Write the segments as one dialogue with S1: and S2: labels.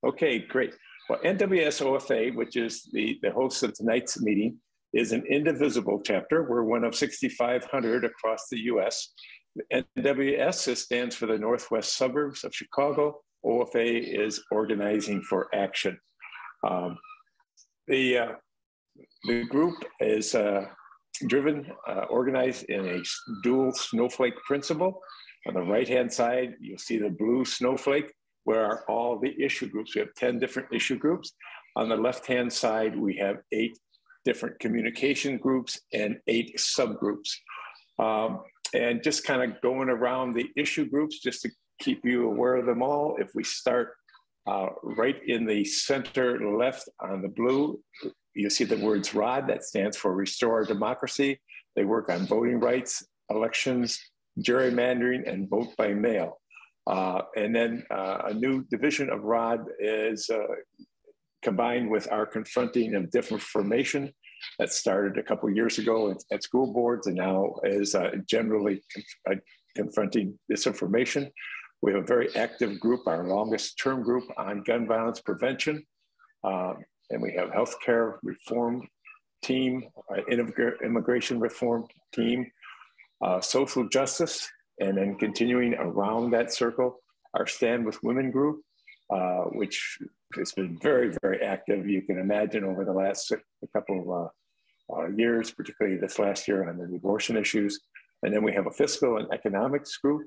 S1: Okay, great. Well, NWSOFA, which is the host of tonight's meeting, is an indivisible chapter. We're one of 6,500 across the US. NWS stands for the Northwest Suburbs of Chicago. OFA is Organizing for Action. The group is organized in a dual snowflake principle. On the right-hand side, you'll see the blue snowflake, where are all the issue groups. We have 10 different issue groups. On the left-hand side, we have 8 different communication groups and 8 subgroups. And just kind of going around the issue groups, just to keep you aware of them all. If we start right in the center left on the blue, you see the words ROD, that stands for Restore Our Democracy. They work on voting rights, elections, gerrymandering, and vote by mail. And then a new division of ROD is combined with our confronting of disinformation that started a couple of years ago at school boards and now is generally confronting disinformation. We have a very active group, our longest term group on gun violence prevention. And we have healthcare reform team, immigration reform team, social justice, and then continuing around that circle, our Stand With Women group, which has been very, very active. You can imagine over the last couple of years, particularly this last year on the abortion issues. And then we have a fiscal and economics group,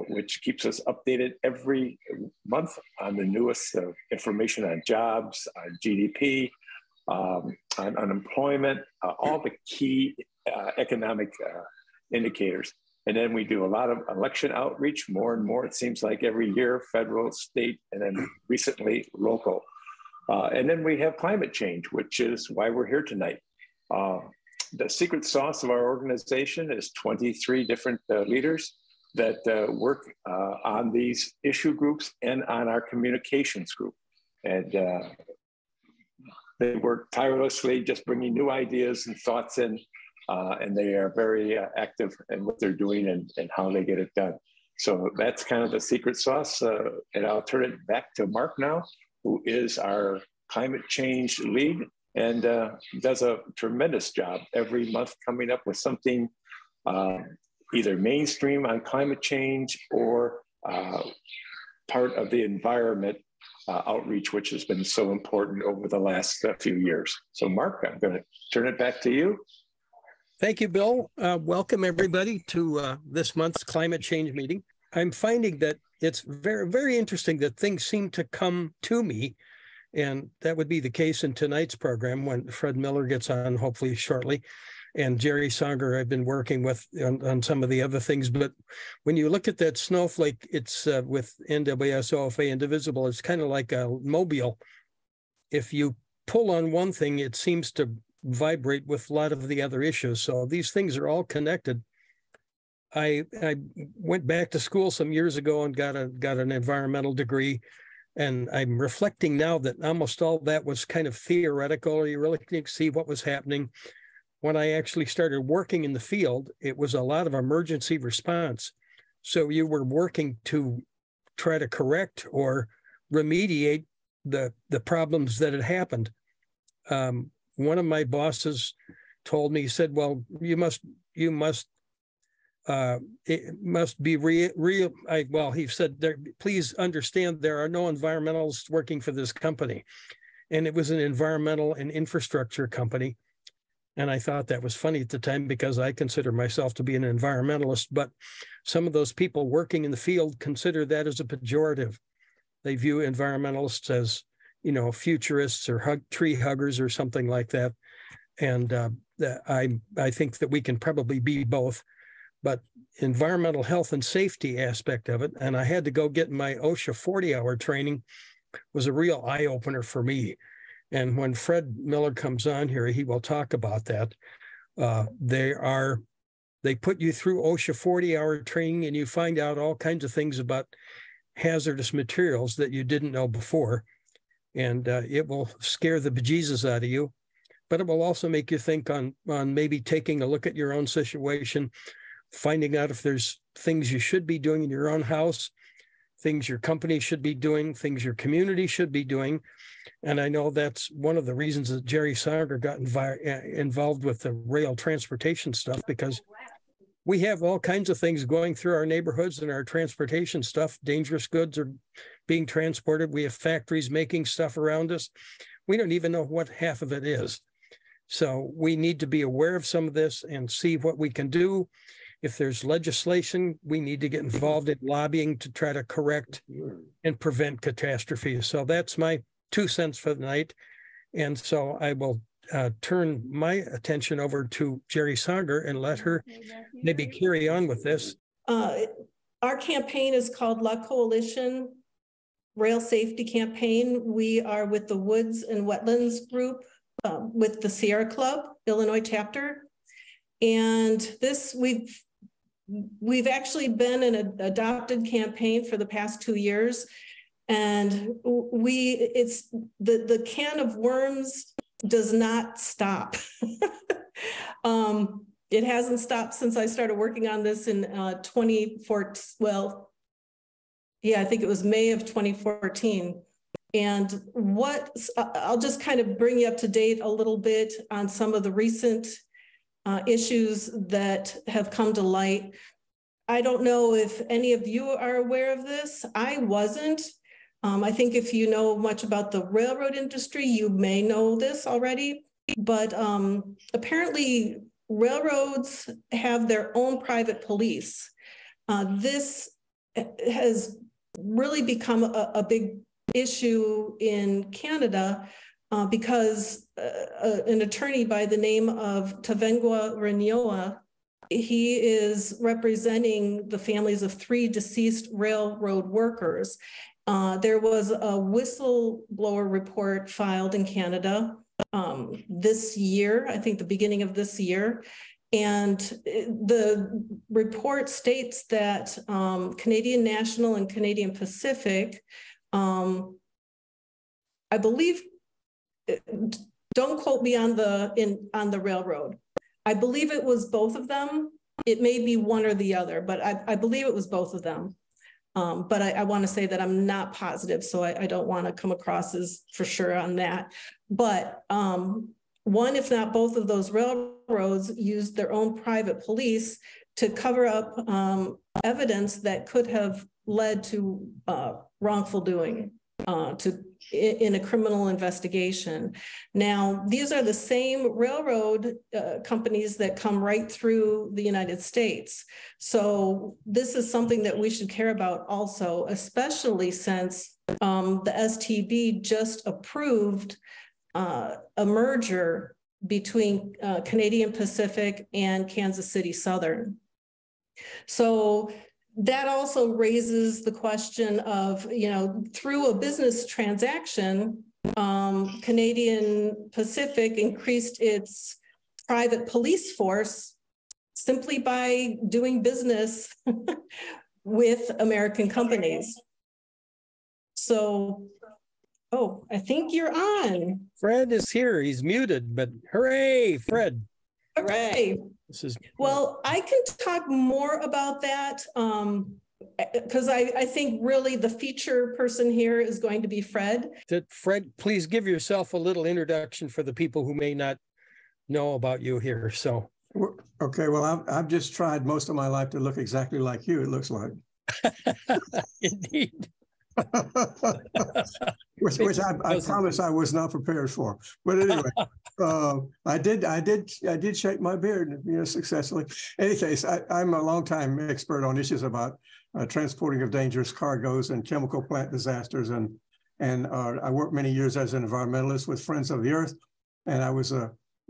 S1: which keeps us updated every month on the newest information on jobs, on GDP, on unemployment, all the key economic indicators. And then we do a lot of election outreach, more and more, it seems like every year, federal, state, and then recently local. And then we have climate change, which is why we're here tonight. The secret sauce of our organization is 23 different leaders that work on these issue groups and on our communications group. And they work tirelessly, just bringing new ideas and thoughts in. And they are very active in what they're doing and how they get it done. So that's kind of the secret sauce. And I'll turn it back to Mark now, who is our climate change lead and does a tremendous job every month coming up with something either mainstream on climate change or part of the environment outreach, which has been so important over the last few years. So Mark, I'm going to turn it back to you.
S2: Thank you, Bill. Welcome, everybody, to this month's climate change meeting. I'm finding that it's very, very interesting that things seem to come to me, and that would be the case in tonight's program when Fred Millar gets on, hopefully shortly, and Gerri Songer I've been working with on some of the other things. But when you look at that snowflake, it's with NWSOFA Indivisible, it's kind of like a mobile. If you pull on one thing, it seems to vibrate with a lot of the other issues. So these things are all connected. I went back to school some years ago and got an environmental degree. And I'm reflecting now that almost all that was kind of theoretical. You really couldn't see what was happening. When I actually started working in the field, it was a lot of emergency response. So you were working to try to correct or remediate the problems that had happened. One of my bosses told me, he said, well, it must be real. Well, he said, please understand there are no environmentalists working for this company. And it was an environmental and infrastructure company. And I thought that was funny at the time because I consider myself to be an environmentalist, but some of those people working in the field consider that as a pejorative. They view environmentalists as, futurists or tree huggers or something like that. And I think that we can probably be both, but environmental health and safety aspect of it, and I had to go get my OSHA 40-hour training, was a real eye-opener for me. And when Fred Millar comes on here, he will talk about that. They put you through OSHA 40-hour training and you find out all kinds of things about hazardous materials that you didn't know before. And it will scare the bejesus out of you, but it will also make you think on maybe taking a look at your own situation, finding out if there's things you should be doing in your own house, things your company should be doing, things your community should be doing. And I know that's one of the reasons that Gerri Songer got involved with the rail transportation stuff, because we have all kinds of things going through our neighborhoods and our transportation stuff. Dangerous goods are being transported. We have factories making stuff around us. We don't even know what half of it is. So we need to be aware of some of this and see what we can do. If there's legislation, we need to get involved in lobbying to try to correct and prevent catastrophes. So that's my 2 cents for the night. And so I will turn my attention over to Gerri Songer and let her maybe carry on with this.
S3: Our campaign is called La Coalition Rail Safety Campaign. We are with the Woods and Wetlands Group with the Sierra Club, Illinois chapter. And this, we've actually been in an adopted campaign for the past 2 years. And it's the can of worms does not stop. It hasn't stopped since I started working on this in 2014. Well, yeah, I think it was May of 2014. And I'll just kind of bring you up to date a little bit on some of the recent issues that have come to light. I don't know if any of you are aware of this. I wasn't. I think if you know much about the railroad industry, you may know this already, but apparently railroads have their own private police. This has really become a big issue in Canada because an attorney by the name of Tavengwa Renyoa, he is representing the families of 3 deceased railroad workers. There was a whistleblower report filed in Canada this year, I think the beginning of this year. And the report states that Canadian National and Canadian Pacific, I believe, don't quote me on the railroad. I believe it was both of them. It may be one or the other, but I believe it was both of them. But I want to say that I'm not positive, so I don't want to come across as for sure on that. But one, if not both of those railroads used their own private police to cover up evidence that could have led to wrongful doing in a criminal investigation. Now, these are the same railroad companies that come right through the United States. So this is something that we should care about also, especially since the STB just approved a merger between Canadian Pacific and Kansas City Southern. So that also raises the question of, through a business transaction, Canadian Pacific increased its private police force simply by doing business with American companies. So, oh, I think you're on.
S2: Fred is here. He's muted, but hooray, Fred.
S3: Hooray. Well, I can talk more about that because I think really the feature person here is going to be Fred.
S2: Fred, please give yourself a little introduction for the people who may not know about you here. So,
S4: okay, well, I've just tried most of my life to look exactly like you, it looks like.
S2: Indeed.
S4: which I promise I was not prepared for. But anyway, I did shake my beard, successfully. In any case, I'm a longtime expert on issues about transporting of dangerous cargoes and chemical plant disasters, and I worked many years as an environmentalist with Friends of the Earth, and I was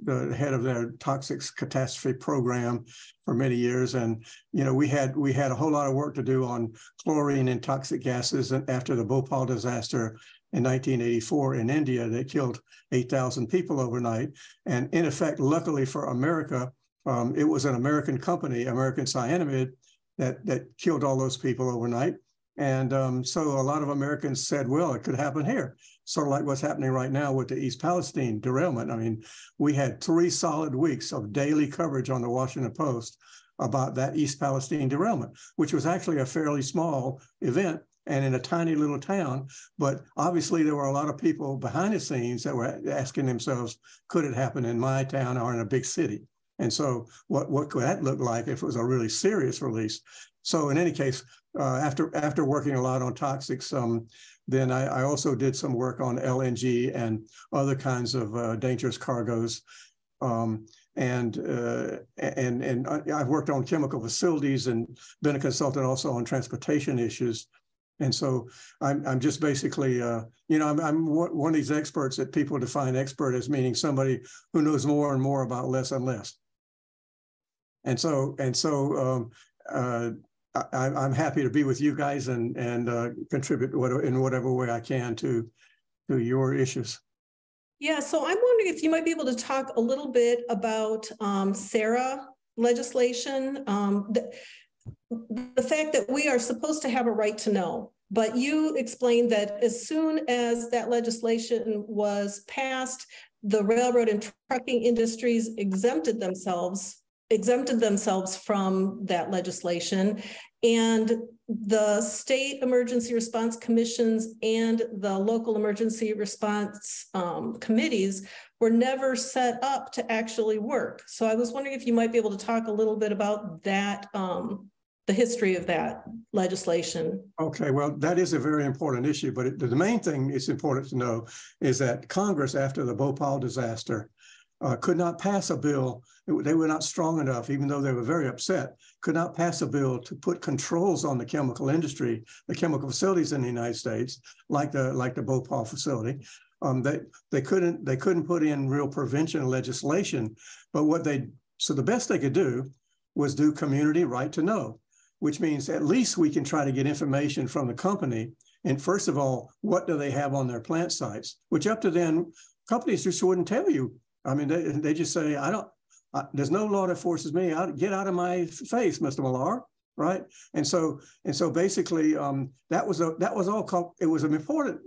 S4: the head of their toxic catastrophe program for many years. And, we had a whole lot of work to do on chlorine and toxic gases after the Bhopal disaster in 1984 in India that killed 8,000 people overnight. And in effect, luckily for America, it was an American company, American Cyanamide, that killed all those people overnight. And so a lot of Americans said, well, it could happen here. Sort of like what's happening right now with the East Palestine derailment. I mean, we had 3 solid weeks of daily coverage on the Washington Post about that East Palestine derailment, which was actually a fairly small event and in a tiny little town. But obviously there were a lot of people behind the scenes that were asking themselves, could it happen in my town or in a big city? And so what could that look like if it was a really serious release? So in any case, after working a lot on toxics, then I also did some work on LNG and other kinds of dangerous cargoes. And I've worked on chemical facilities and been a consultant also on transportation issues. And so I'm just basically, I'm one of these experts that people define expert as meaning somebody who knows more and more about less and less. And so I'm happy to be with you guys and contribute in whatever way I can to your issues.
S3: Yeah, so I'm wondering if you might be able to talk a little bit about SARA legislation, the fact that we are supposed to have a right to know, but you explained that as soon as that legislation was passed, the railroad and trucking industries exempted themselves from that legislation, and the state emergency response commissions and the local emergency response committees were never set up to actually work. So I was wondering if you might be able to talk a little bit about that, the history of that legislation.
S4: Okay, well, that is a very important issue, but the main thing it's important to know is that Congress, after the Bhopal disaster, could not pass a bill. They were not strong enough, even though they were very upset, could not pass a bill to put controls on the chemical industry, the chemical facilities in the United States, like the Bhopal facility. They couldn't put in real prevention legislation, but so the best they could do was do community right to know, which means at least we can try to get information from the company. And first of all, what do they have on their plant sites? Which up to then, companies just wouldn't tell you. I mean, they just say, there's no law that forces me out. Get out of my face, Mr. Millar, right? And so basically, that was all. It was an important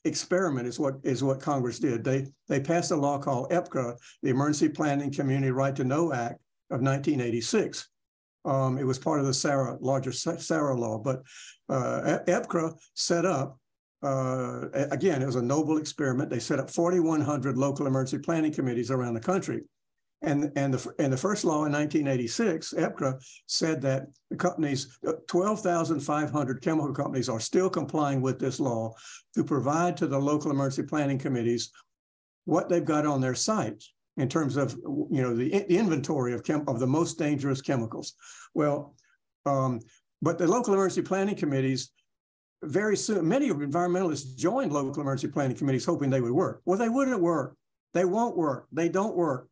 S4: experiment, is what Congress did. They passed a law called EPCRA, the Emergency Planning Community Right to Know Act of 1986. It was part of the SARA, larger SARA law, but EPCRA set up. Again, it was a noble experiment. They set up 4,100 local emergency planning committees around the country. And the first law in 1986, EPCRA, said that the companies, 12,500 chemical companies are still complying with this law to provide to the local emergency planning committees what they've got on their sites in terms of, the inventory of the most dangerous chemicals. Well, but the local emergency planning committees, very soon, many environmentalists joined local emergency planning committees hoping they would work. Well, they wouldn't work. They won't work. They don't work.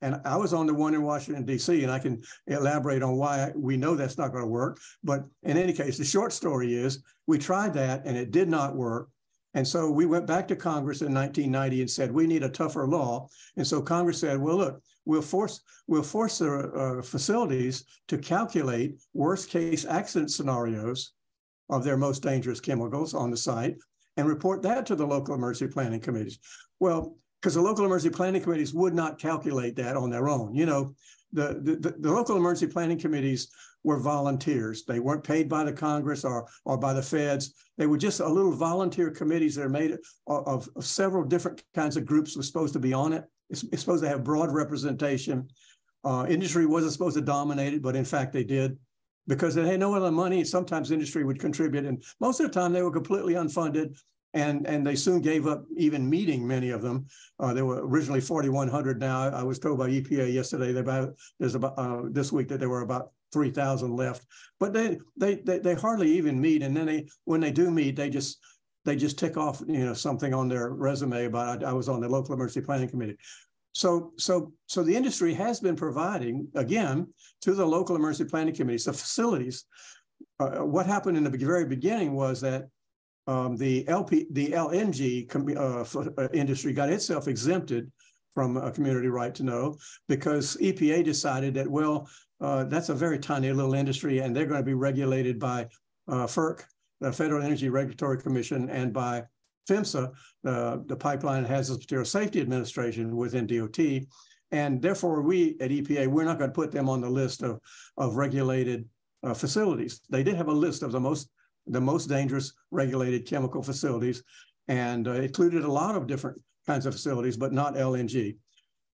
S4: And I was on the one in Washington, D.C., and I can elaborate on why we know that's not going to work. But in any case, the short story is we tried that and it did not work. And so we went back to Congress in 1990 and said, we need a tougher law. And so Congress said, well, look, we'll force the facilities to calculate worst case accident scenarios of their most dangerous chemicals on the site and report that to the local emergency planning committees. Well, because the local emergency planning committees would not calculate that on their own. The local emergency planning committees were volunteers. They weren't paid by the Congress or by the feds. They were just a little volunteer committees that are made of several different kinds of groups were supposed to be on it. It's supposed to have broad representation. Industry wasn't supposed to dominate it, but in fact they did. Because they had no other money, sometimes industry would contribute, and most of the time they were completely unfunded, and they soon gave up even meeting, many of them. There were originally 4,100 now. I was told by EPA yesterday this week that there were about 3,000 left. But they hardly even meet, and then when they do meet, they just tick off something on their resume about I was on the local emergency planning committee. So the industry has been providing, again, to the local emergency planning committees, the facilities. What happened in the very beginning was that the LNG industry got itself exempted from a community right to know because EPA decided that, well, that's a very tiny little industry and they're going to be regulated by FERC, the Federal Energy Regulatory Commission, and by PHMSA, the Pipeline and Hazardous Materials Safety Administration within DOT. And therefore, we at EPA, we're not going to put them on the list of regulated facilities. They did have a list of the most the most dangerous regulated chemical facilities, and included a lot of different kinds of facilities, but not LNG.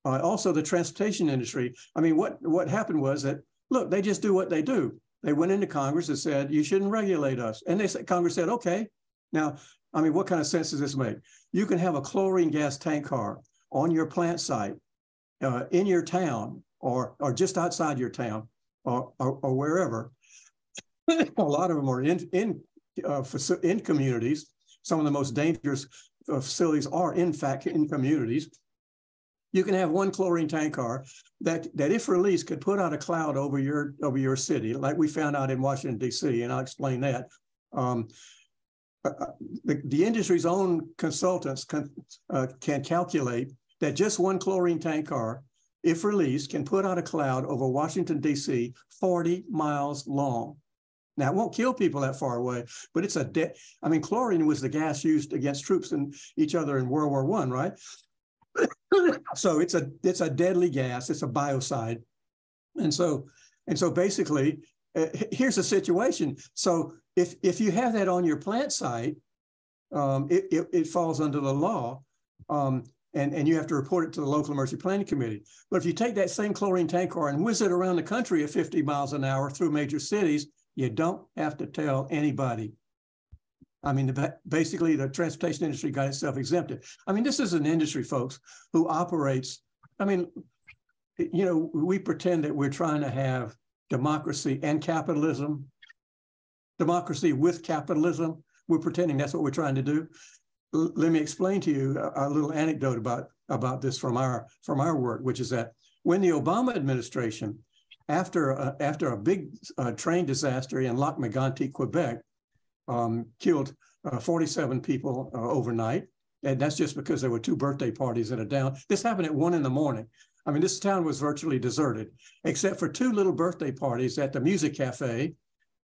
S4: Also, the transportation industry. I mean, what happened was that, look, they just do what they do. They went into Congress and said, you shouldn't regulate us. And Congress said, okay. Now, I mean, what kind of sense does this make? You can have a chlorine gas tank car on your plant site, in your town, or just outside your town, or wherever. A lot of them are in communities. Some of the most dangerous facilities are, in fact, in communities. You can have one chlorine tank car that if released, could put out a cloud over your city, like we found out in Washington, D.C., and I'll explain that. The industry's own consultants can calculate that just one chlorine tank car, if released, can put out a cloud over Washington, D.C., 40 miles long. Now, it won't kill people that far away, but it's I mean, chlorine was the gas used against troops and each other in World War I, right? So it's a deadly gas. It's a biocide. And so basically, here's the situation. So if you have that on your plant site, it falls under the law, and you have to report it to the local emergency planning committee. But if you take that same chlorine tank car and whiz it around the country at 50 miles an hour through major cities, you don't have to tell anybody. I mean, basically, the transportation industry got itself exempted. I mean, this is an industry, folks, who operates. I mean, you know, we pretend that we're trying to have democracy and capitalism, democracy with capitalism. We're pretending that's what we're trying to do. Let me explain to you a little anecdote about this from our work, which is that when the Obama administration, after a big train disaster in Lac-Mégantic, Quebec, killed 47 people overnight, and that's just because there were 2 birthday parties in a town. This happened at 1 a.m. I mean, this town was virtually deserted, except for 2 little birthday parties at the music cafe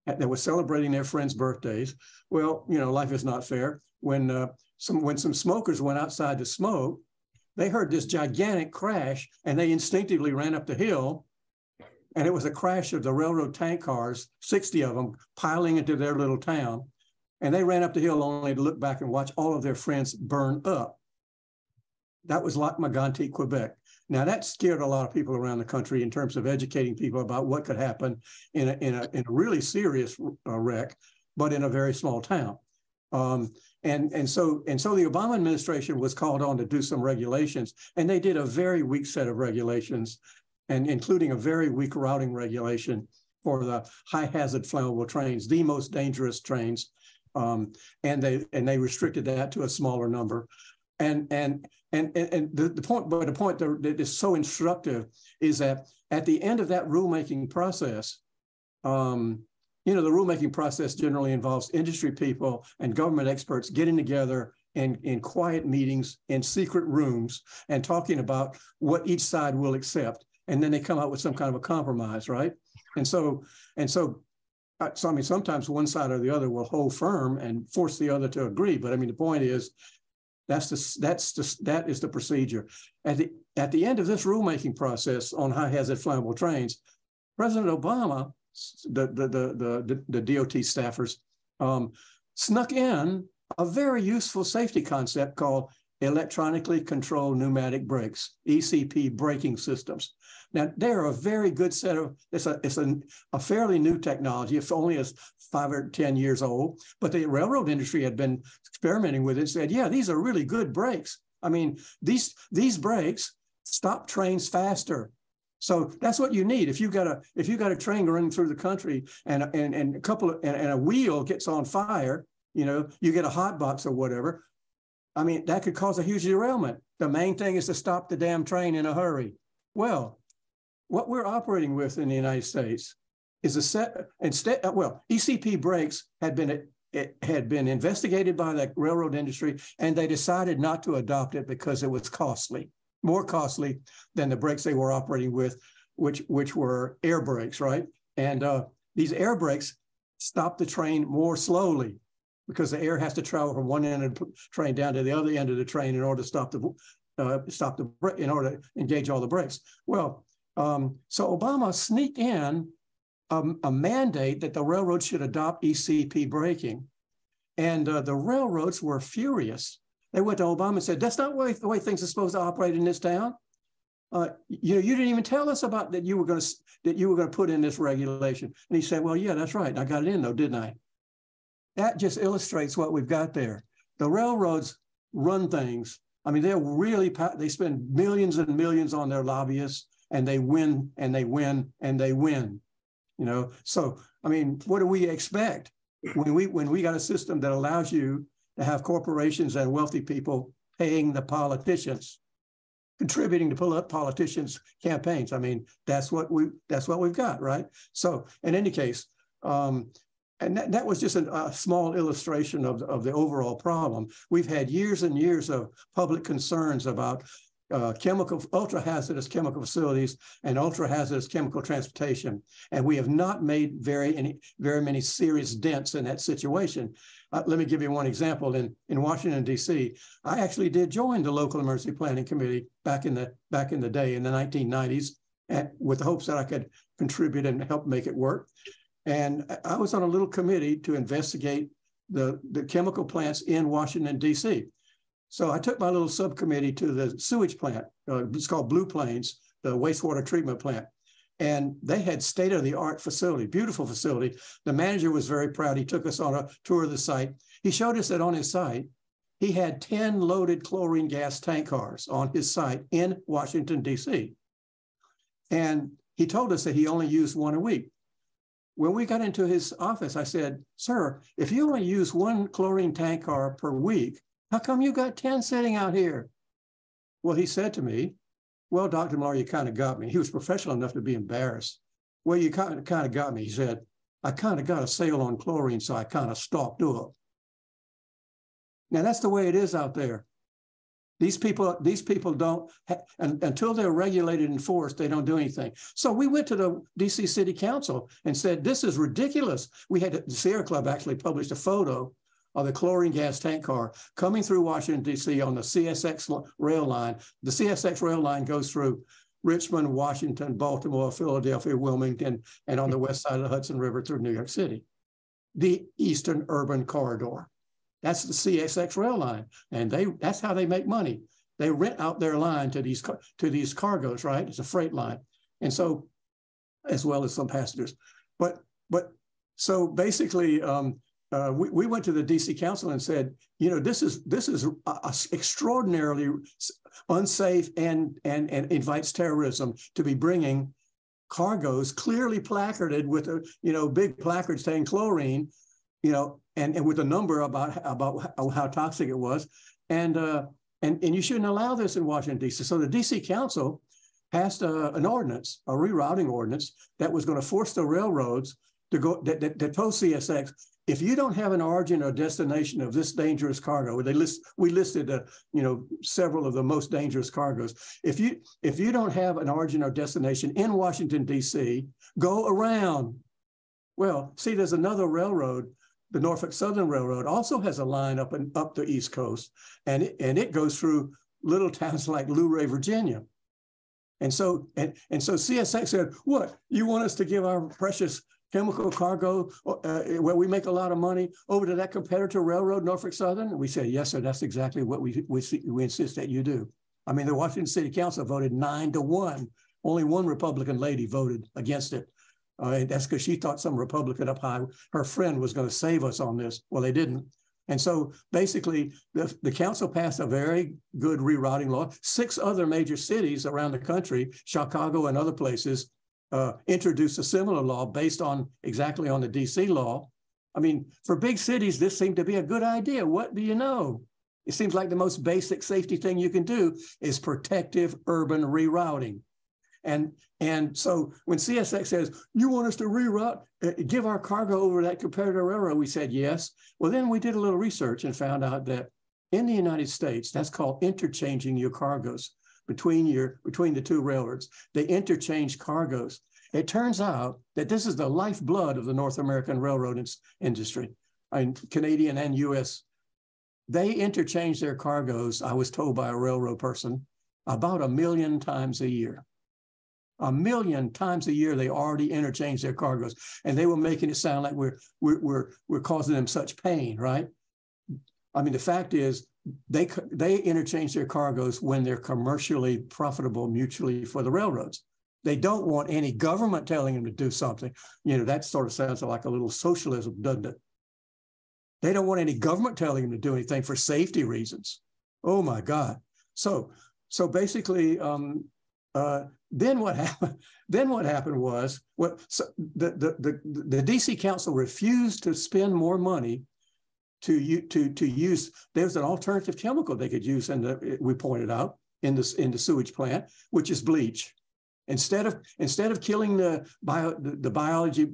S4: that was celebrating their friends' birthdays. Well, you know, life is not fair. When some smokers went outside to smoke, they heard this gigantic crash, and they instinctively ran up the hill. And it was a crash of the railroad tank cars, 60 of them, piling into their little town. And they ran up the hill only to look back and watch all of their friends burn up. That was Lac-Mégantic, Quebec. Now, that scared a lot of people around the country in terms of educating people about what could happen in a really serious wreck, but in a very small town. And so the Obama administration was called on to do some regulations, and they did a very weak set of regulations, and including a very weak routing regulation for the high hazard flammable trains, the most dangerous trains, and they restricted that to a smaller number. And the point that is so instructive is that at the end of that rulemaking process, you know, the rulemaking process generally involves industry people and government experts getting together in quiet meetings in secret rooms and talking about what each side will accept. And then they come out with some kind of a compromise, right? And so I mean, sometimes one side or the other will hold firm and force the other to agree. But I mean, the point is, that is the procedure. At the end of this rulemaking process on high hazard flammable trains, President Obama, the DOT staffers, snuck in a very useful safety concept called electronically controlled pneumatic brakes, ECP braking systems. Now, they're a very good set of, it's a fairly new technology. It's only as 5 or 10 years old, but the railroad industry had been experimenting with it and said, yeah, these are really good brakes. I mean, these brakes stop trains faster. So that's what you need. If you've got a train running through the country and a wheel gets on fire, you know, you get a hot box or whatever, I mean, that could cause a huge derailment. The main thing is to stop the damn train in a hurry. Well, what we're operating with in the United States is ECP brakes had been investigated by the railroad industry, and they decided not to adopt it because it was costly, more costly than the brakes they were operating with, which were air brakes, right? And these air brakes stop the train more slowly, because the air has to travel from one end of the train down to the other end of the train in order to in order to engage all the brakes. Well, so Obama sneaked in a mandate that the railroads should adopt ECP braking. And the railroads were furious. They went to Obama and said, that's not the way things are supposed to operate in this town. You didn't even tell us about that you were going to put in this regulation. And he said, well, yeah, that's right. I got it in though, didn't I? That just illustrates what we've got there. The railroads run things. I mean, they spend millions and millions on their lobbyists, and they win and they win and they win. You know, so I mean, what do we expect when we got a system that allows you to have corporations and wealthy people paying the politicians, contributing to politicians' campaigns? I mean, that's what we've got, right? So, in any case, and that was just a small illustration of the overall problem. We've had years and years of public concerns about ultra-hazardous chemical facilities and ultra-hazardous chemical transportation, and we have not made very many serious dents in that situation. Let me give you one example. In Washington, D.C., I actually did join the local emergency planning committee back in the day in the 1990s, with the hopes that I could contribute and help make it work. And I was on a little committee to investigate the chemical plants in Washington, D.C. So I took my little subcommittee to the sewage plant. It's called Blue Plains, the wastewater treatment plant. And they had state-of-the-art facility, beautiful facility. The manager was very proud. He took us on a tour of the site. He showed us that on his site, he had 10 loaded chlorine gas tank cars on his site in Washington, D.C. And he told us that he only used one a week. When we got into his office, I said, sir, if you only use one chlorine tank car per week, how come you got 10 sitting out here? Well, he said to me, well, Dr. Millar, you kind of got me. He was professional enough to be embarrassed. Well, you kind of got me. He said, I kind of got a sale on chlorine, so I kind of stocked up. Now, that's the way it is out there. These people don't, until they're regulated and enforced, they don't do anything. So we went to the DC City Council and said, this is ridiculous. The Sierra Club actually published a photo of the chlorine gas tank car coming through Washington, D.C. on the CSX rail line. The CSX rail line goes through Richmond, Washington, Baltimore, Philadelphia, Wilmington, and on the west side of the Hudson River through New York City. The Eastern Urban Corridor. That's the CSX rail line, and that's how they make money. They rent out their line to these cargoes, right? It's a freight line, and so as well as some passengers. But so basically, we went to the DC Council and said, you know, this is extraordinarily unsafe and invites terrorism to be bringing cargoes clearly placarded with big placards saying chlorine, and with a number about how toxic it was, and you shouldn't allow this in Washington, D.C. So the D.C. Council passed an ordinance, a rerouting ordinance, that was going to force the railroads to go that told CSX, if you don't have an origin or destination of this dangerous cargo, we listed several of the most dangerous cargoes. If you don't have an origin or destination in Washington, D.C., go around. Well, see, there's another railroad. The Norfolk Southern Railroad also has a line up the East Coast, and it goes through little towns like Luray, Virginia. And so CSX said, what, you want us to give our precious chemical cargo where we make a lot of money over to that competitor railroad, Norfolk Southern? And we said, yes, sir, that's exactly what we insist that you do. I mean, the Washington City Council voted 9-1. Only one Republican lady voted against it. That's because she thought some Republican up high, her friend, was going to save us on this. Well, they didn't. And so basically, the council passed a very good rerouting law. 6 other major cities around the country, Chicago and other places, introduced a similar law based on exactly on the DC law. I mean, for big cities, this seemed to be a good idea. What do you know? It seems like the most basic safety thing you can do is protective urban rerouting. And so when CSX says, you want us to reroute, give our cargo over that competitor railroad, we said yes. Well, then we did a little research and found out that in the United States, that's called interchanging your cargoes between the two railroads. They interchange cargoes. It turns out that this is the lifeblood of the North American railroad industry, Canadian and US. They interchange their cargoes, I was told by a railroad person, about 1 million times a year. 1 million times a year they already interchange their cargoes, and they were making it sound like we're causing them such pain, right? I mean, the fact is they interchange their cargoes when they're commercially profitable mutually for the railroads. They don't want any government telling them to do something. You know, that sort of sounds like a little socialism, doesn't it? They don't want any government telling them to do anything for safety reasons. Oh my God. So basically, then what happened? Then what happened was the DC Council refused to spend more money to use. There's an alternative chemical they could use, and we pointed out in the sewage plant, which is bleach. Instead of killing the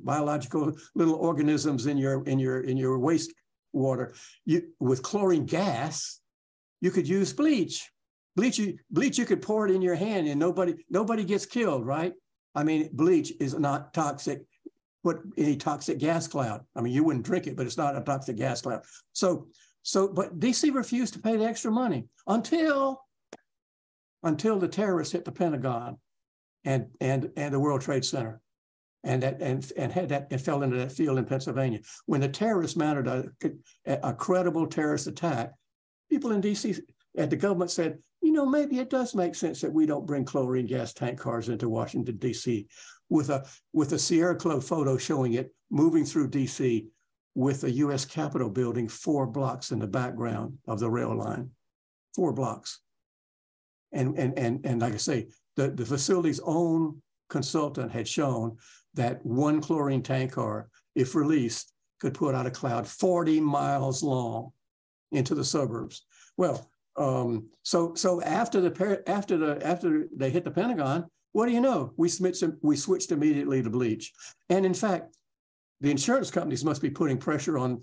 S4: biological little organisms in your wastewater, with chlorine gas, you could use bleach. Bleach, you could pour it in your hand and nobody gets killed, right? I mean, bleach is not toxic, but any toxic gas cloud. I mean, you wouldn't drink it, but it's not a toxic gas cloud. But DC refused to pay the extra money until the terrorists hit the Pentagon and the World Trade Center, and fell into that field in Pennsylvania. When the terrorists mounted a credible terrorist attack, people in DC at the government said, you know, maybe it does make sense that we don't bring chlorine gas tank cars into Washington, D.C. with a Sierra Club photo showing it moving through D.C. with the U.S. Capitol building 4 blocks in the background of the rail line, 4 blocks. And like I say, the facility's own consultant had shown that one chlorine tank car, if released, could put out a cloud 40 miles long into the suburbs. Well, so after they hit the Pentagon, what do you know? We switched immediately to bleach, and in fact, the insurance companies must be putting pressure on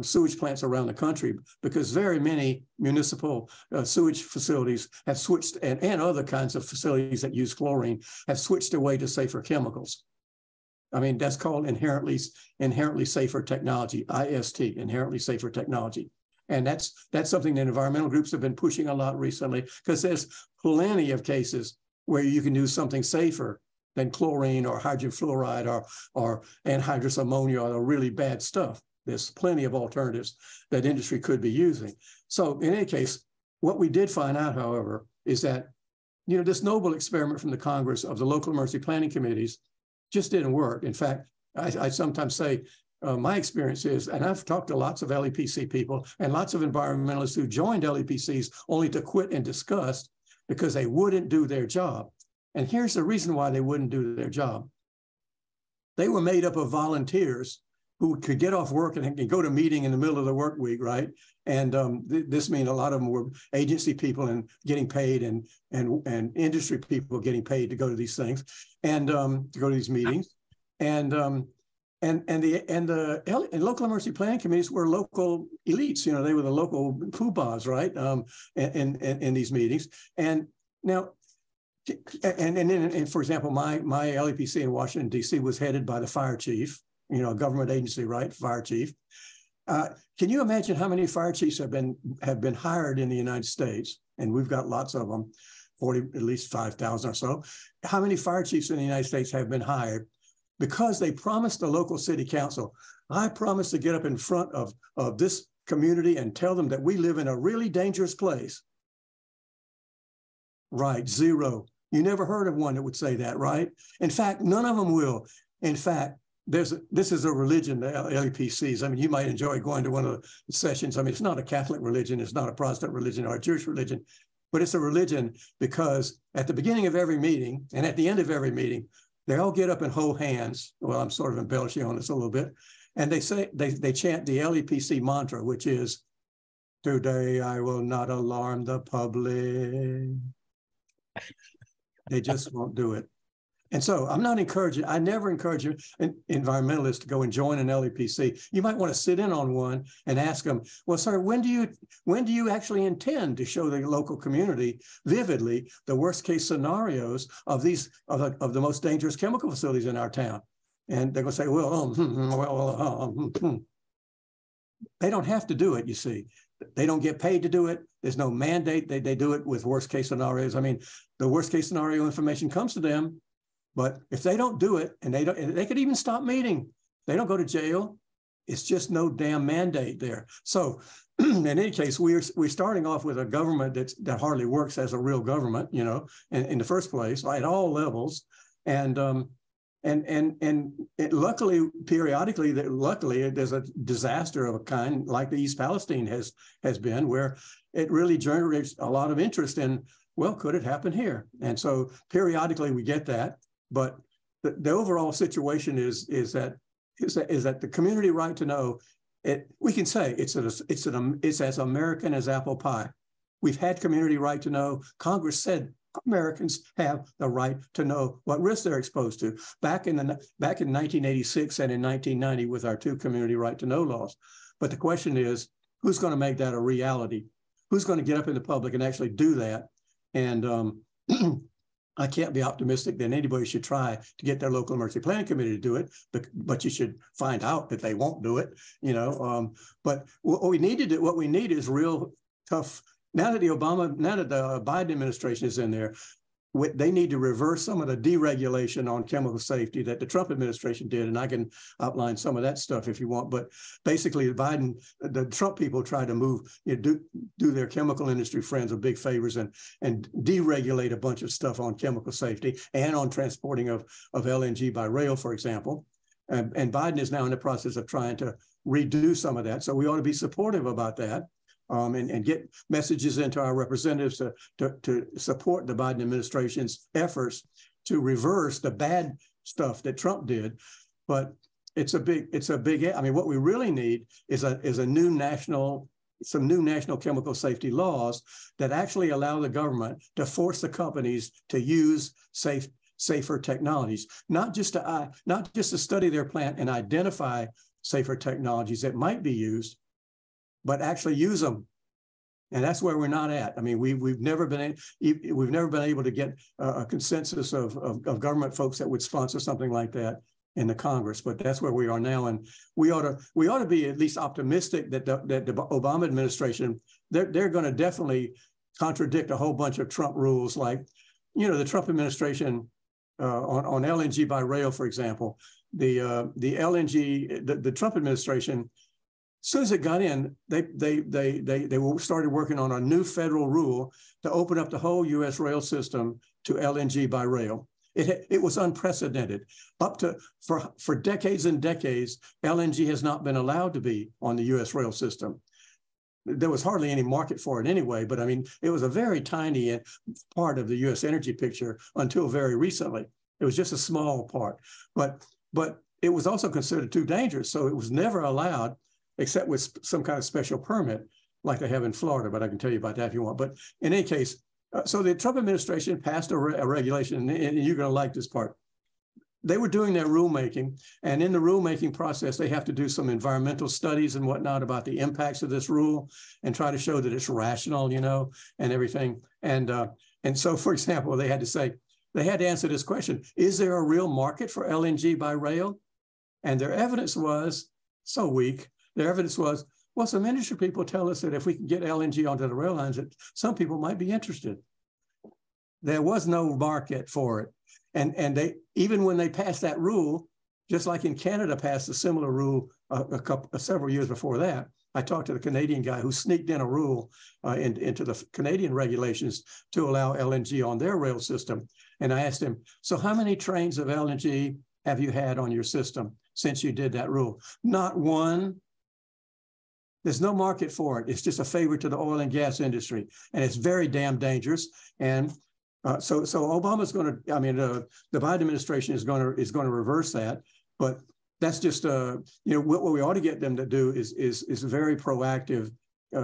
S4: sewage plants around the country, because very many municipal sewage facilities have switched, and other kinds of facilities that use chlorine have switched away to safer chemicals. I mean, that's called inherently safer technology, IST, inherently safer technology. And that's something that environmental groups have been pushing a lot recently, because there's plenty of cases where you can do something safer than chlorine or hydrogen fluoride or anhydrous ammonia or the really bad stuff. There's plenty of alternatives that industry could be using. So in any case, what we did find out, however, is that, you know, this noble experiment from the Congress of the local emergency planning committees just didn't work. In fact, I sometimes say, my experience is, and I've talked to lots of LEPC people and lots of environmentalists who joined LEPCs only to quit in disgust because they wouldn't do their job. And here's the reason why they wouldn't do their job. They were made up of volunteers who could get off work and go to a meeting in the middle of the work week, right? And this means a lot of them were agency people and getting paid, and industry people getting paid to go to these things and to go to these meetings. And local emergency planning committees were local elites. You know, they were the local poobahs, right? In these meetings. And now, and for example, my LEPC in Washington, D.C. was headed by the fire chief, you know, a government agency, right? Fire chief. Can you imagine how many fire chiefs have been hired in the United States? And we've got lots of them, at least 5,000 or so. How many fire chiefs in the United States have been hired because they promised the local city council, I promise to get up in front of this community and tell them that we live in a really dangerous place? Right, 0. You never heard of one that would say that, right? In fact, none of them will. In fact, this is a religion, the LEPCs. I mean, you might enjoy going to one of the sessions. I mean, it's not a Catholic religion, it's not a Protestant religion or a Jewish religion, but it's a religion because at the beginning of every meeting and at the end of every meeting, they all get up and hold hands. Well, I'm sort of embellishing on this a little bit. And they say, they chant the LEPC mantra, which is, today I will not alarm the public. They just won't do it. And so I'm not encouraging, I never encourage environmentalists to go and join an LEPC. You might want to sit in on one and ask them, well, sir, when do you actually intend to show the local community vividly the worst case scenarios of the most dangerous chemical facilities in our town? And they're going to say, well, they don't have to do it, you see. They don't get paid to do it. There's no mandate. They do it with worst case scenarios. I mean, the worst case scenario information comes to them, but if they don't do it, and they could even stop meeting. They don't go to jail. It's just no damn mandate there. So in any case, we're starting off with a government that hardly works as a real government, you know, in the first place, at all levels. And luckily, periodically, there's a disaster of a kind like the East Palestine has been, where it really generates a lot of interest in, well, could it happen here? And so periodically we get that, but the overall situation is that the community right to know, we can say it's as American as apple pie. We've had community right to know. Congress said Americans have the right to know what risks they're exposed to back in 1986 and in 1990 with our 2 community right to know laws. But the question is, who's going to make that a reality? Who's going to get up in the public and actually do that? And I can't be optimistic that anybody should try to get their local emergency planning committee to do it, but you should find out that they won't do it, you know. But what we need is real tough. Now that the Biden administration is in there, they need to reverse some of the deregulation on chemical safety that the Trump administration did, and I can outline some of that stuff if you want. But basically, the Trump people try to move, do their chemical industry friends a big favors and deregulate a bunch of stuff on chemical safety and on transporting of LNG by rail, for example. And Biden is now in the process of trying to redo some of that. So we ought to be supportive about that. And get messages into our representatives to support the Biden administration's efforts to reverse the bad stuff that Trump did. But it's a big. I mean, what we really need is some new national chemical safety laws that actually allow the government to force the companies to use safer technologies, not just to study their plant and identify safer technologies that might be used, but actually use them. And that's where we're not at. I mean, we've never been able to get a consensus of government folks that would sponsor something like that in the Congress. But that's where we are now, and we ought to be at least optimistic that the Obama administration, they're going to definitely contradict a whole bunch of Trump rules, like, you know, the Trump administration on LNG by rail, for example, the Trump administration. As soon as it got in, they started working on a new federal rule to open up the whole U.S. rail system to LNG by rail. It was unprecedented. For decades and decades, LNG has not been allowed to be on the U.S. rail system. There was hardly any market for it anyway, but I mean, it was a very tiny part of the U.S. energy picture until very recently. It was just a small part, but it was also considered too dangerous, so it was never allowed, except with some kind of special permit like they have in Florida, but I can tell you about that if you want. But in any case, so the Trump administration passed a regulation, and you're going to like this part. They were doing their rulemaking, and in the rulemaking process, they have to do some environmental studies and whatnot about the impacts of this rule and try to show that it's rational, you know, and everything. And so, for example, they had to answer this question: is there a real market for LNG by rail? And their evidence was so weak. Their evidence was, well, some industry people tell us that if we can get LNG onto the rail lines, that some people might be interested. There was no market for it. And they, even when they passed that rule, just like in Canada passed a similar rule several years before that, I talked to the Canadian guy who sneaked in a rule into the Canadian regulations to allow LNG on their rail system. And I asked him, so how many trains of LNG have you had on your system since you did that rule? Not one. There's no market for it. It's just a favor to the oil and gas industry, and it's very damn dangerous. And so Obama's going to. I mean, the Biden administration is going to reverse that. But that's just you know, what we ought to get them to do is very proactive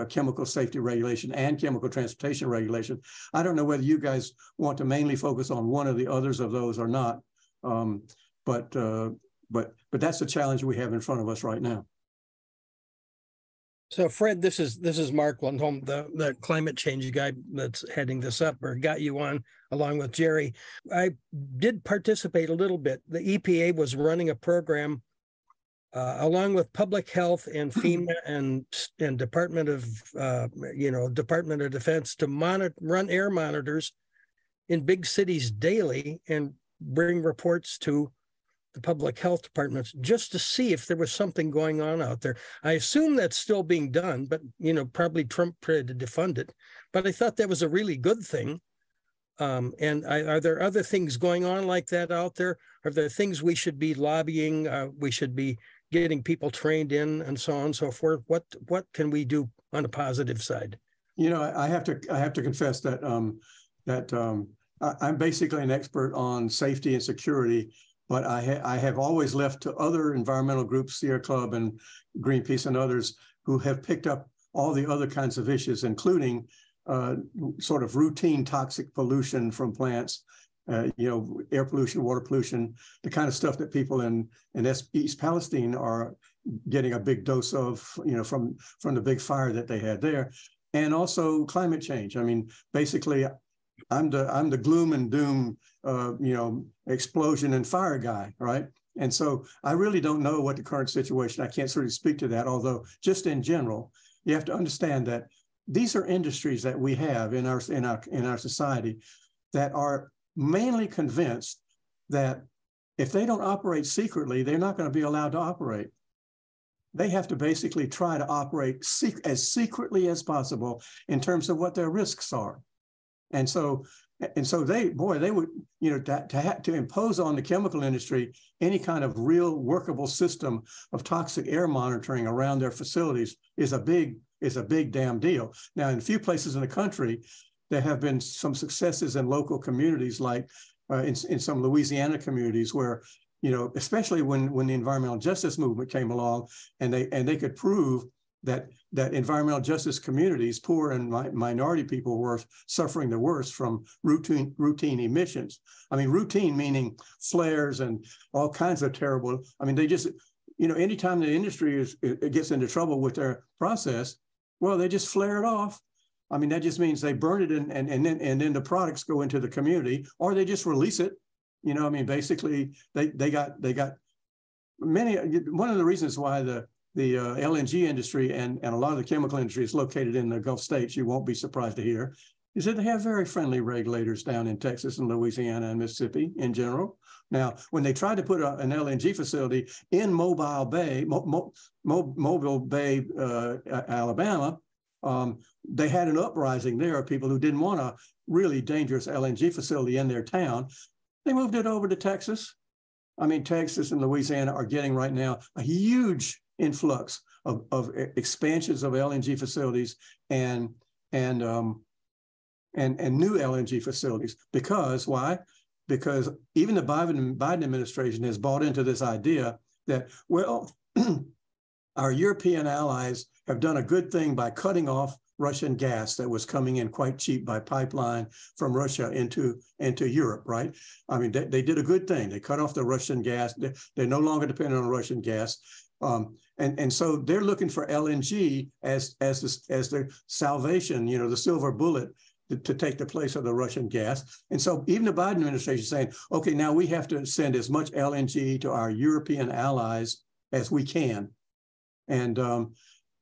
S4: chemical safety regulation and chemical transportation regulation. I don't know whether you guys want to mainly focus on one or the others of those or not, but that's the challenge we have in front of us right now.
S2: So, Fred, this is Mark Lundholm, the climate change guy that's heading this up, or got you on along with Gerri. I did participate a little bit. The EPA was running a program along with public health and FEMA and Department of Department of Defense, to run air monitors in big cities daily and bring reports to the public health departments just to see if there was something going on out there. I assume that's still being done, but probably Trump tried to defund it. But I thought that was a really good thing. And are there other things going on like that out there? Are there things we should be lobbying? We should be getting people trained in, and so on and so forth. What can we do on the positive side?
S4: I have to confess that I'm basically an expert on safety and security, but I have always left to other environmental groups, Sierra Club and Greenpeace and others, who have picked up all the other kinds of issues, including sort of routine toxic pollution from plants, air pollution, water pollution, the kind of stuff that people in East Palestine are getting a big dose of, from the big fire that they had there, and also climate change. I mean, basically, I'm the gloom and doom, explosion and fire guy, right? And so I really don't know what the current situation. I can't sort of speak to that. Although, just in general, you have to understand that these are industries that we have in our society that are mainly convinced that if they don't operate secretly, they're not going to be allowed to operate. They have to basically try to operate as secretly as possible in terms of what their risks are. And so they would, to impose on the chemical industry any kind of real workable system of toxic air monitoring around their facilities is a big damn deal. Now, in a few places in the country, there have been some successes in local communities, like in some Louisiana communities, where, especially when the environmental justice movement came along, and they could prove that environmental justice communities, poor and minority people, were suffering the worst from routine emissions. I mean, routine meaning flares and all kinds of terrible. I mean, they just, anytime the industry gets into trouble with their process, well, they just flare it off. I mean, that just means they burn it and then the products go into the community, or they just release it. Basically, they got many. One of the reasons why the LNG industry and a lot of the chemical industry is located in the Gulf states, you won't be surprised to hear, is that they have very friendly regulators down in Texas and Louisiana and Mississippi in general. Now, when they tried to put an LNG facility in Mobile Bay, Alabama, they had an uprising there of people who didn't want a really dangerous LNG facility in their town. They moved it over to Texas. I mean, Texas and Louisiana are getting right now a huge influx of expansions of LNG facilities and new LNG facilities. Because why? Because even the Biden administration has bought into this idea that, well, our European allies have done a good thing by cutting off Russian gas that was coming in quite cheap by pipeline from Russia into Europe, right? I mean, they did a good thing. They cut off the Russian gas. They're no longer dependent on Russian gas. And so they're looking for LNG as the salvation, the silver bullet to take the place of the Russian gas. And so even the Biden administration is saying, okay, now we have to send as much LNG to our European allies as we can. And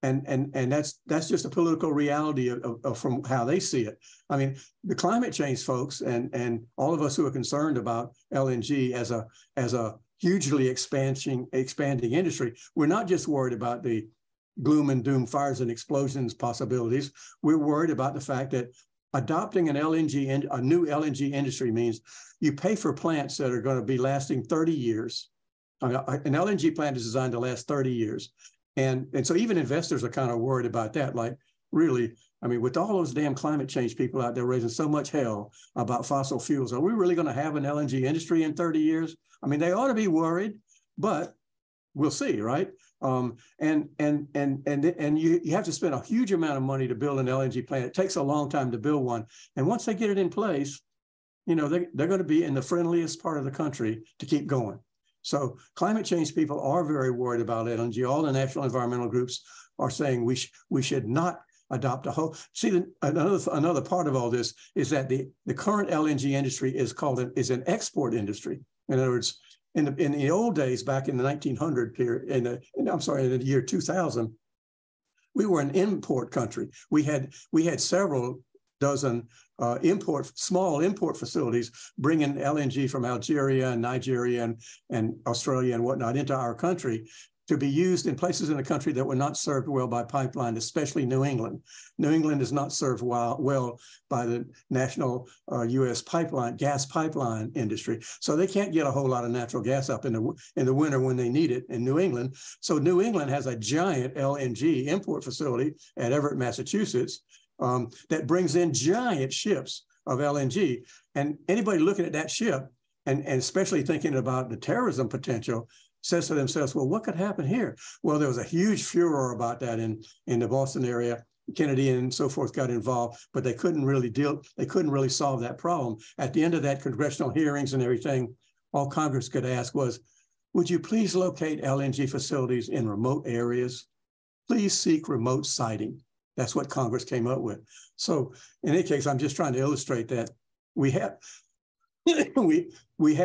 S4: that's just a political reality of from how they see it. I mean, the climate change folks and all of us who are concerned about LNG as a hugely expanding industry, we're not just worried about the gloom and doom fires and explosions possibilities. We're worried about the fact that adopting a new LNG industry means you pay for plants that are going to be lasting 30 years. I mean, an LNG plant is designed to last 30 years. And so even investors are kind of worried about that. Like, really, I mean, with all those damn climate change people out there raising so much hell about fossil fuels, are we really going to have an LNG industry in 30 years? I mean, they ought to be worried, but we'll see, right? And you have to spend a huge amount of money to build an LNG plant. It takes a long time to build one. And once they get it in place, they're going to be in the friendliest part of the country to keep going. So climate change people are very worried about LNG. All the national environmental groups are saying we should not adopt a whole. See, another part of all this is that the current LNG industry is an export industry. In other words, in the old days, back in the 1900 period, in the year 2000, we were an import country. We had several dozen small import facilities bringing LNG from Algeria and Nigeria and Australia and whatnot into our country to be used in places in the country that were not served well by pipeline, especially New England. New England is not served well by the national U.S. gas pipeline industry. So they can't get a whole lot of natural gas up in the winter when they need it in New England. So New England has a giant LNG import facility at Everett, Massachusetts, that brings in giant ships of LNG. And anybody looking at that ship, and especially thinking about the terrorism potential, says to themselves, well, what could happen here? Well, there was a huge furor about that in the Boston area. Kennedy and so forth got involved, but they couldn't really solve that problem. At the end of that congressional hearings and everything, all Congress could ask was, would you please locate LNG facilities in remote areas? Please seek remote siting. That's what Congress came up with. So in any case, I'm just trying to illustrate that we have we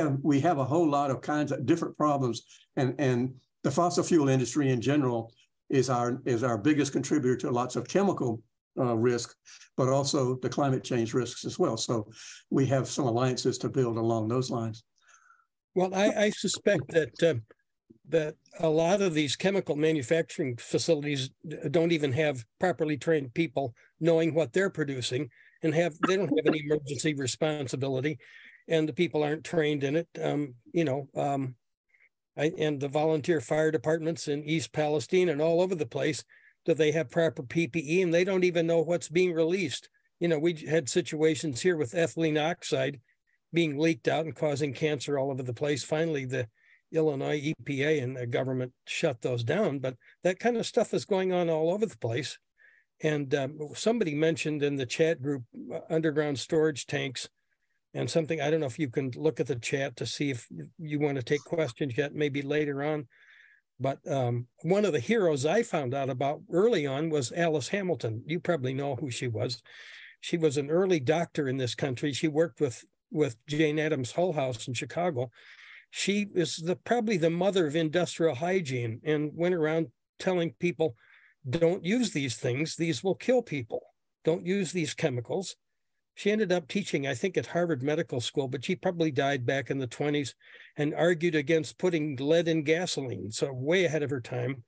S4: have a whole lot of kinds of different problems, and the fossil fuel industry in general is our biggest contributor to lots of chemical risk, but also the climate change risks as well. So we have some alliances to build along those lines.
S2: Well, I suspect that a lot of these chemical manufacturing facilities don't even have properly trained people knowing what they're producing, and they don't have any emergency responsibility, and the people aren't trained in it. And the volunteer fire departments in East Palestine and all over the place, do they have proper PPE? And they don't even know what's being released. We had situations here with ethylene oxide being leaked out and causing cancer all over the place. Finally, the Illinois EPA and the government shut those down, but that kind of stuff is going on all over the place. And somebody mentioned in the chat group underground storage tanks and something. I don't know if you can look at the chat to see if you want to take questions yet, maybe later on. But one of the heroes I found out about early on was Alice Hamilton. You probably know who she was. She was an early doctor in this country. She worked with Jane Addams Hull House in Chicago. She is probably the mother of industrial hygiene, and went around telling people, don't use these things. These will kill people. Don't use these chemicals. She ended up teaching, I think, at Harvard Medical School, but she probably died back in the 20s and argued against putting lead in gasoline. So way ahead of her time.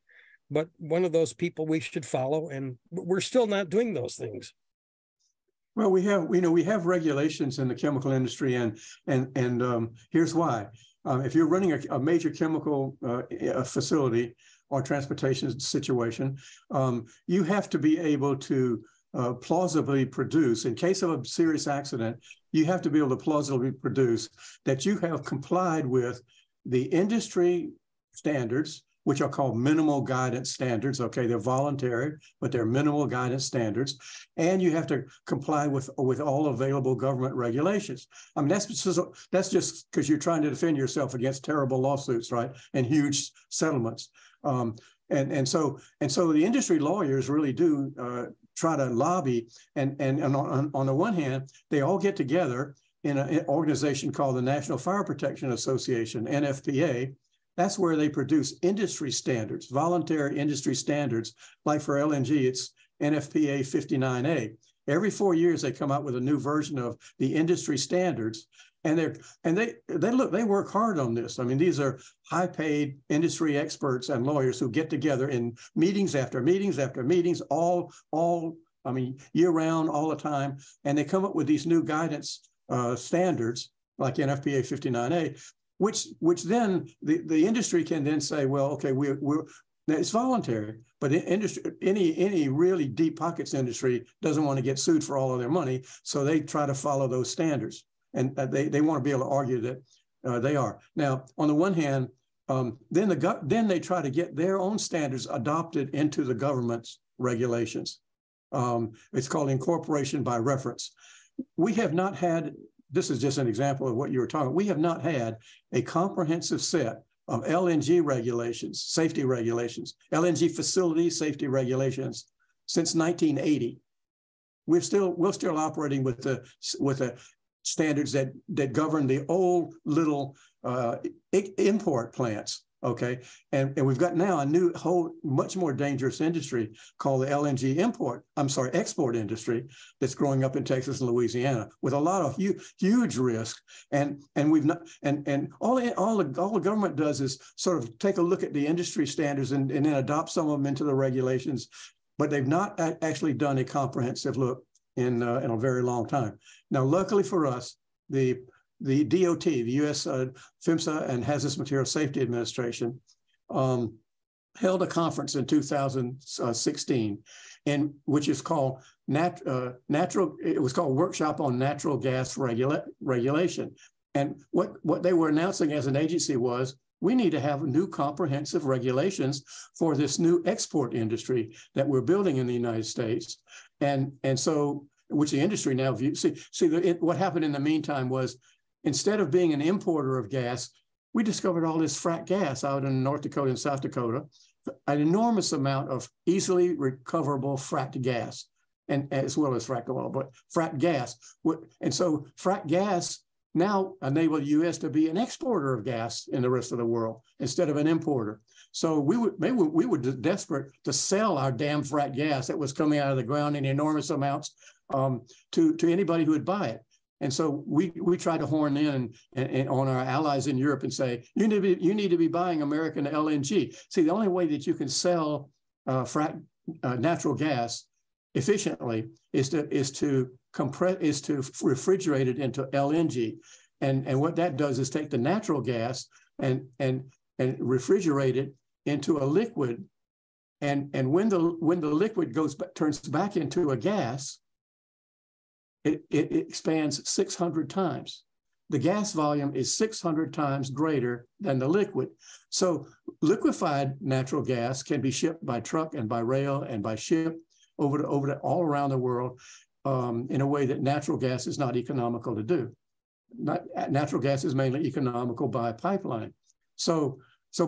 S2: But one of those people we should follow, and we're still not doing those things.
S4: Well, we have regulations in the chemical industry, and here's why. If you're running a major chemical facility or transportation situation, you have to be able to plausibly produce, in case of a serious accident, you have to be able to plausibly produce that you have complied with the industry standards, which are called minimal guidance standards. Okay, they're voluntary, but they're minimal guidance standards. And you have to comply with all available government regulations. I mean, that's just because you're trying to defend yourself against terrible lawsuits, right? And huge settlements. And so the industry lawyers really do try to lobby. And on the one hand, they all get together in an organization called the National Fire Protection Association, NFPA. That's where they produce industry standards, voluntary industry standards. Like for LNG, it's NFPA 59A. Every 4 years, they come out with a new version of the industry standards, and they work hard on this. I mean, these are high-paid industry experts and lawyers who get together in meetings after meetings after meetings, year-round, all the time, and they come up with these new guidance standards like NFPA 59A. Which then the industry can then say, well, okay, it's voluntary, but any really deep pockets industry doesn't want to get sued for all of their money, so they try to follow those standards, and they want to be able to argue that they are. Now, on the one hand, then they try to get their own standards adopted into the government's regulations. It's called incorporation by reference. We have not had. This is just an example of what you were talking about. We have not had a comprehensive set of LNG regulations, safety regulations, LNG facility safety regulations since 1980. We're still operating with a standards that govern the old little import plants. Okay, and we've got now a new whole much more dangerous industry called the LNG export industry that's growing up in Texas and Louisiana with a lot of huge risk. And we've not and all the government does is sort of take a look at the industry standards and then adopt some of them into the regulations, but they've not actually done a comprehensive look in a very long time. Now, luckily for us, the DOT, the U.S. PHMSA and Hazardous Material Safety Administration, held a conference in 2016, which is called it was called Workshop on Natural Gas Regulation. And what they were announcing as an agency was, we need to have new comprehensive regulations for this new export industry that we're building in the United States. And so, which the industry now views. What happened in the meantime was, instead of being an importer of gas, we discovered all this frack gas out in North Dakota and South Dakota, an enormous amount of easily recoverable fracked gas, and as well as frack oil, but fracked gas. And so fracked gas now enable the U.S. to be an exporter of gas in the rest of the world instead of an importer. So we were desperate to sell our damn fracked gas that was coming out of the ground in enormous amounts to anybody who would buy it. And so we try to horn in and on our allies in Europe and say, you need to be buying American LNG. See, the only way that you can sell natural gas efficiently is to refrigerate it into LNG. And what that does is take the natural gas and refrigerate it into a liquid. And when the liquid turns back into a gas, it expands 600 times. The gas volume is 600 times greater than the liquid. So liquefied natural gas can be shipped by truck and by rail and by ship over to all around the world in a way that natural gas is not economical to do. Natural gas is mainly economical by pipeline. So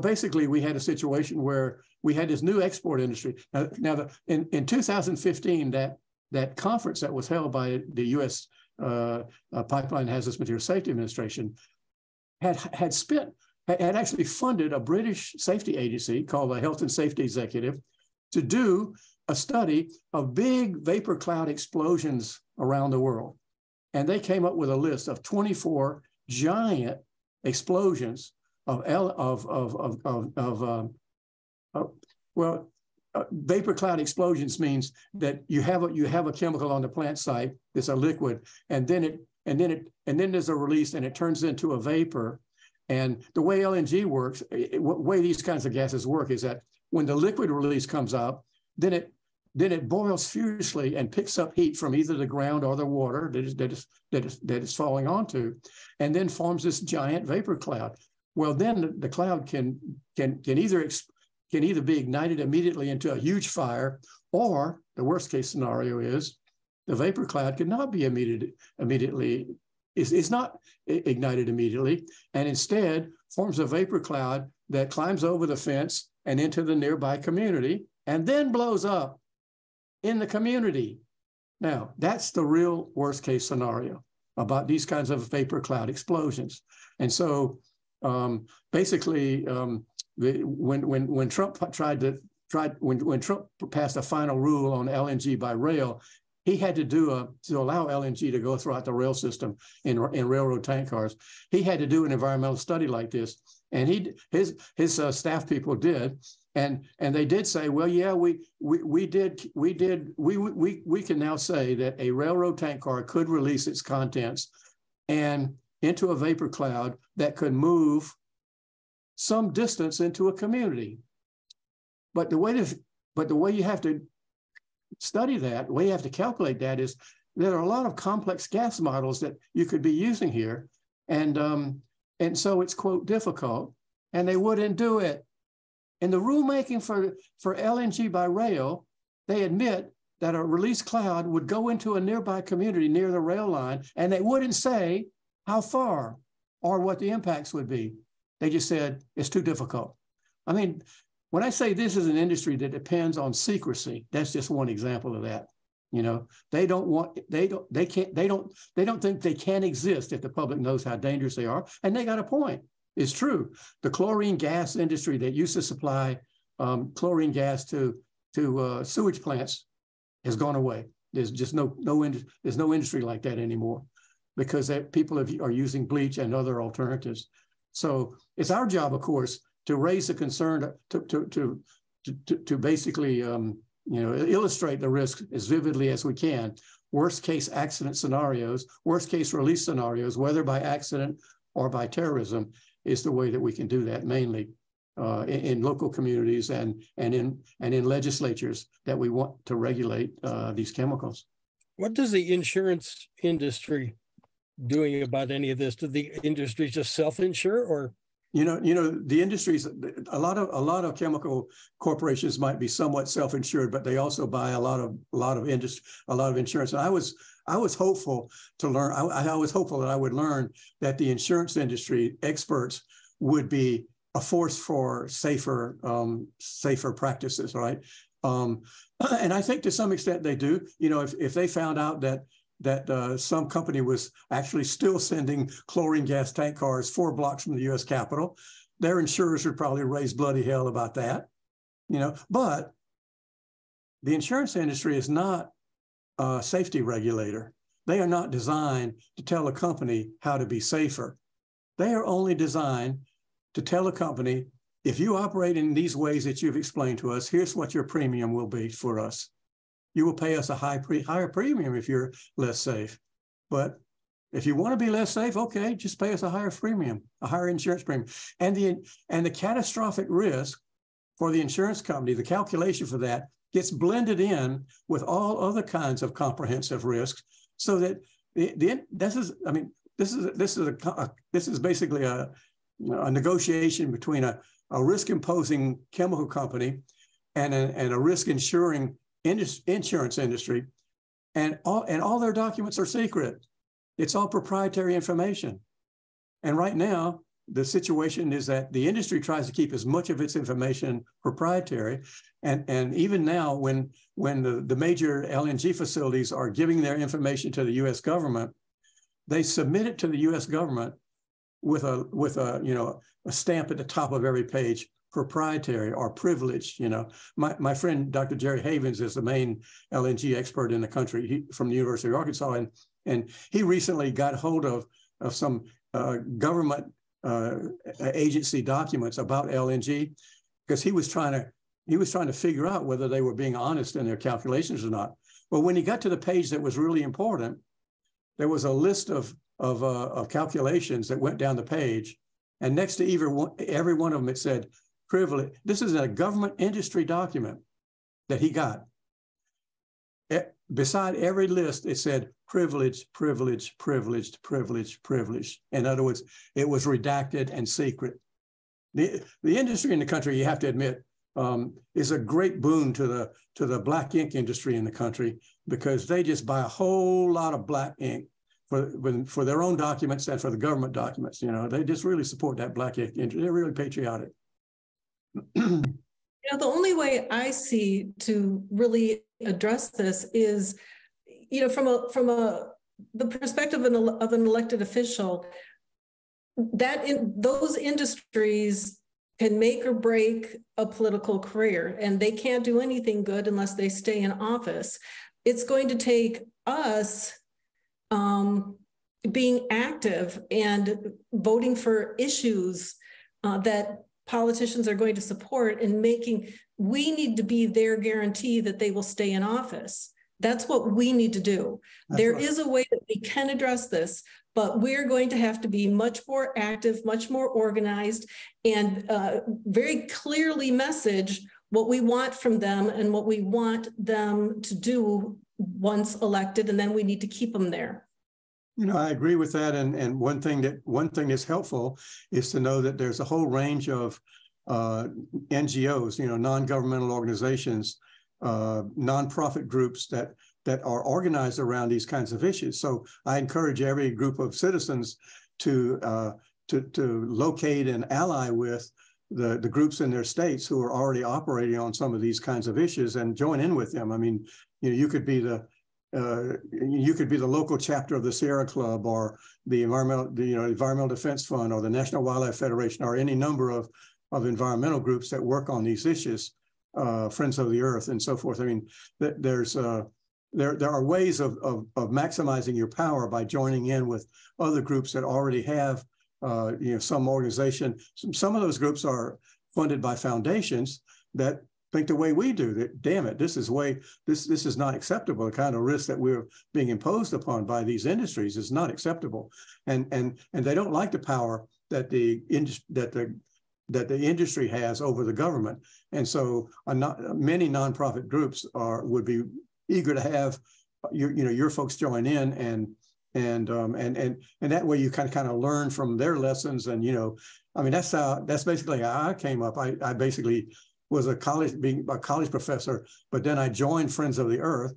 S4: basically, we had a situation where we had this new export industry. Now in 2015, that conference that was held by the U.S. Pipeline Hazardous Material Safety Administration had actually funded a British safety agency called the Health and Safety Executive to do a study of big vapor cloud explosions around the world. And they came up with a list of 24 giant explosions vapor cloud explosions means that you have a chemical on the plant site. It's a liquid, and then there's a release, and it turns into a vapor. And the way LNG works, the way these kinds of gases work is that when the liquid release comes out, then it boils furiously and picks up heat from either the ground or the water that is falling onto, and then forms this giant vapor cloud. Well, then the cloud can either be ignited immediately into a huge fire, or the worst case scenario is the vapor cloud cannot be is not ignited immediately, and instead forms a vapor cloud that climbs over the fence and into the nearby community and then blows up in the community. Now, that's the real worst case scenario about these kinds of vapor cloud explosions. And so basically, when Trump when Trump passed a final rule on LNG by rail, he had to to allow LNG to go throughout the rail system in railroad tank cars. He had to do an environmental study like this, and his staff people did, and they did say, well, yeah, we can now say that a railroad tank car could release its contents and into a vapor cloud that could move some distance into a community. But the way you have to study that, the way you have to calculate that is there are a lot of complex gas models that you could be using here. And so it's, quote, difficult, and they wouldn't do it. In the rulemaking for LNG by rail, they admit that a release cloud would go into a nearby community near the rail line, and they wouldn't say how far or what the impacts would be. They just said it's too difficult. I mean, when I say this is an industry that depends on secrecy, that's just one example of that. You know, they don't think they can exist if the public knows how dangerous they are. And they got a point. It's true. The chlorine gas industry that used to supply chlorine gas to sewage plants has gone away. There's just there's no industry like that anymore, because people are using bleach and other alternatives. So it's our job, of course, to raise the concern, to basically illustrate the risk as vividly as we can. Worst case accident scenarios, worst case release scenarios, whether by accident or by terrorism, is the way that we can do that, mainly in local communities and in legislatures that we want to regulate these chemicals. What
S2: does the insurance industry doing about any of this? Do the industry just self-insure, or? The industries, a lot of chemical corporations might be somewhat self-insured, but they also buy a lot of insurance. And I was hopeful to learn. I was hopeful that I would learn that the insurance industry experts would be a force for safer practices, right? And I think to some extent they do. If they found out that some company was actually still sending chlorine gas tank cars 4 blocks from the U.S. Capitol, their insurers would probably raise bloody hell about that. But the insurance industry is not a safety regulator. They are not designed to tell a company how to be safer. They are only designed to tell a company, if you operate in these ways that you've explained to us, here's what your premium will be for us. You will pay us a higher premium if you're less safe. But if you want to be less safe, okay, just pay us a higher premium, a higher insurance premium. And the catastrophic risk for the insurance company, the calculation for that gets blended in with all other kinds of comprehensive risks, so that this is basically a negotiation between a risk-imposing chemical company and a risk-insuring insurance industry, and all their documents are secret. It's all proprietary information. And right now, the situation is that the industry tries to keep as much of its information proprietary. And even now, when the major LNG facilities are giving their information to the U.S. government, they submit it to the U.S. government with a stamp at the top of every page, proprietary or privileged. My friend Dr. Jerry Havens is the main LNG expert in the country from the University of Arkansas, and he recently got hold of some government agency documents about LNG, because he was trying to figure out whether they were being honest in their calculations or not. But when he got to the page that was really important, there was a list of calculations that went down the page, and next to every one of them it said privilege. This is a government industry document that he got. Beside every list, it said privilege, privilege, privileged, privilege, privilege. In other words, it was redacted and secret. The industry in the country, you have to admit, is a great boon to the black ink industry in the country, because they just buy a whole lot of black ink for their own documents and for the government documents. They just really support that black ink industry. They're really patriotic.
S3: The only way I see to really address this is, from the perspective of an elected official, that those industries can make or break a political career, and they can't do anything good unless they stay in office. It's going to take us being active and voting for issues that politicians are going to support, and we need to be their guarantee that they will stay in office. That's what we need to do. There is a way that we can address this, but we're going to have to be much more active, much more organized, and very clearly message what we want from them and what we want them to do once elected, and then we need to keep them there.
S4: I agree with that. And one thing that's helpful is to know that there's a whole range of NGOs, non-governmental organizations, nonprofit groups that are organized around these kinds of issues. So I encourage every group of citizens to locate and ally with the groups in their states who are already operating on some of these kinds of issues and join in with them. I mean, you could be the you could be the local chapter of the Sierra Club or the Environmental Defense Fund or the National Wildlife Federation or any number of environmental groups that work on these issues, Friends of the Earth and so forth. I mean, there are ways of maximizing your power by joining in with other groups that already have some organization. Some of those groups are funded by foundations that think the way we do, that damn it, this is not acceptable. The kind of risk that we're being imposed upon by these industries is not acceptable, and they don't like the power that the industry has over the government. And so many nonprofit groups would be eager to have your folks join in, and that way you kind of learn from their lessons. And I mean, that's basically how I came up. I basically was a college professor, but then I joined Friends of the Earth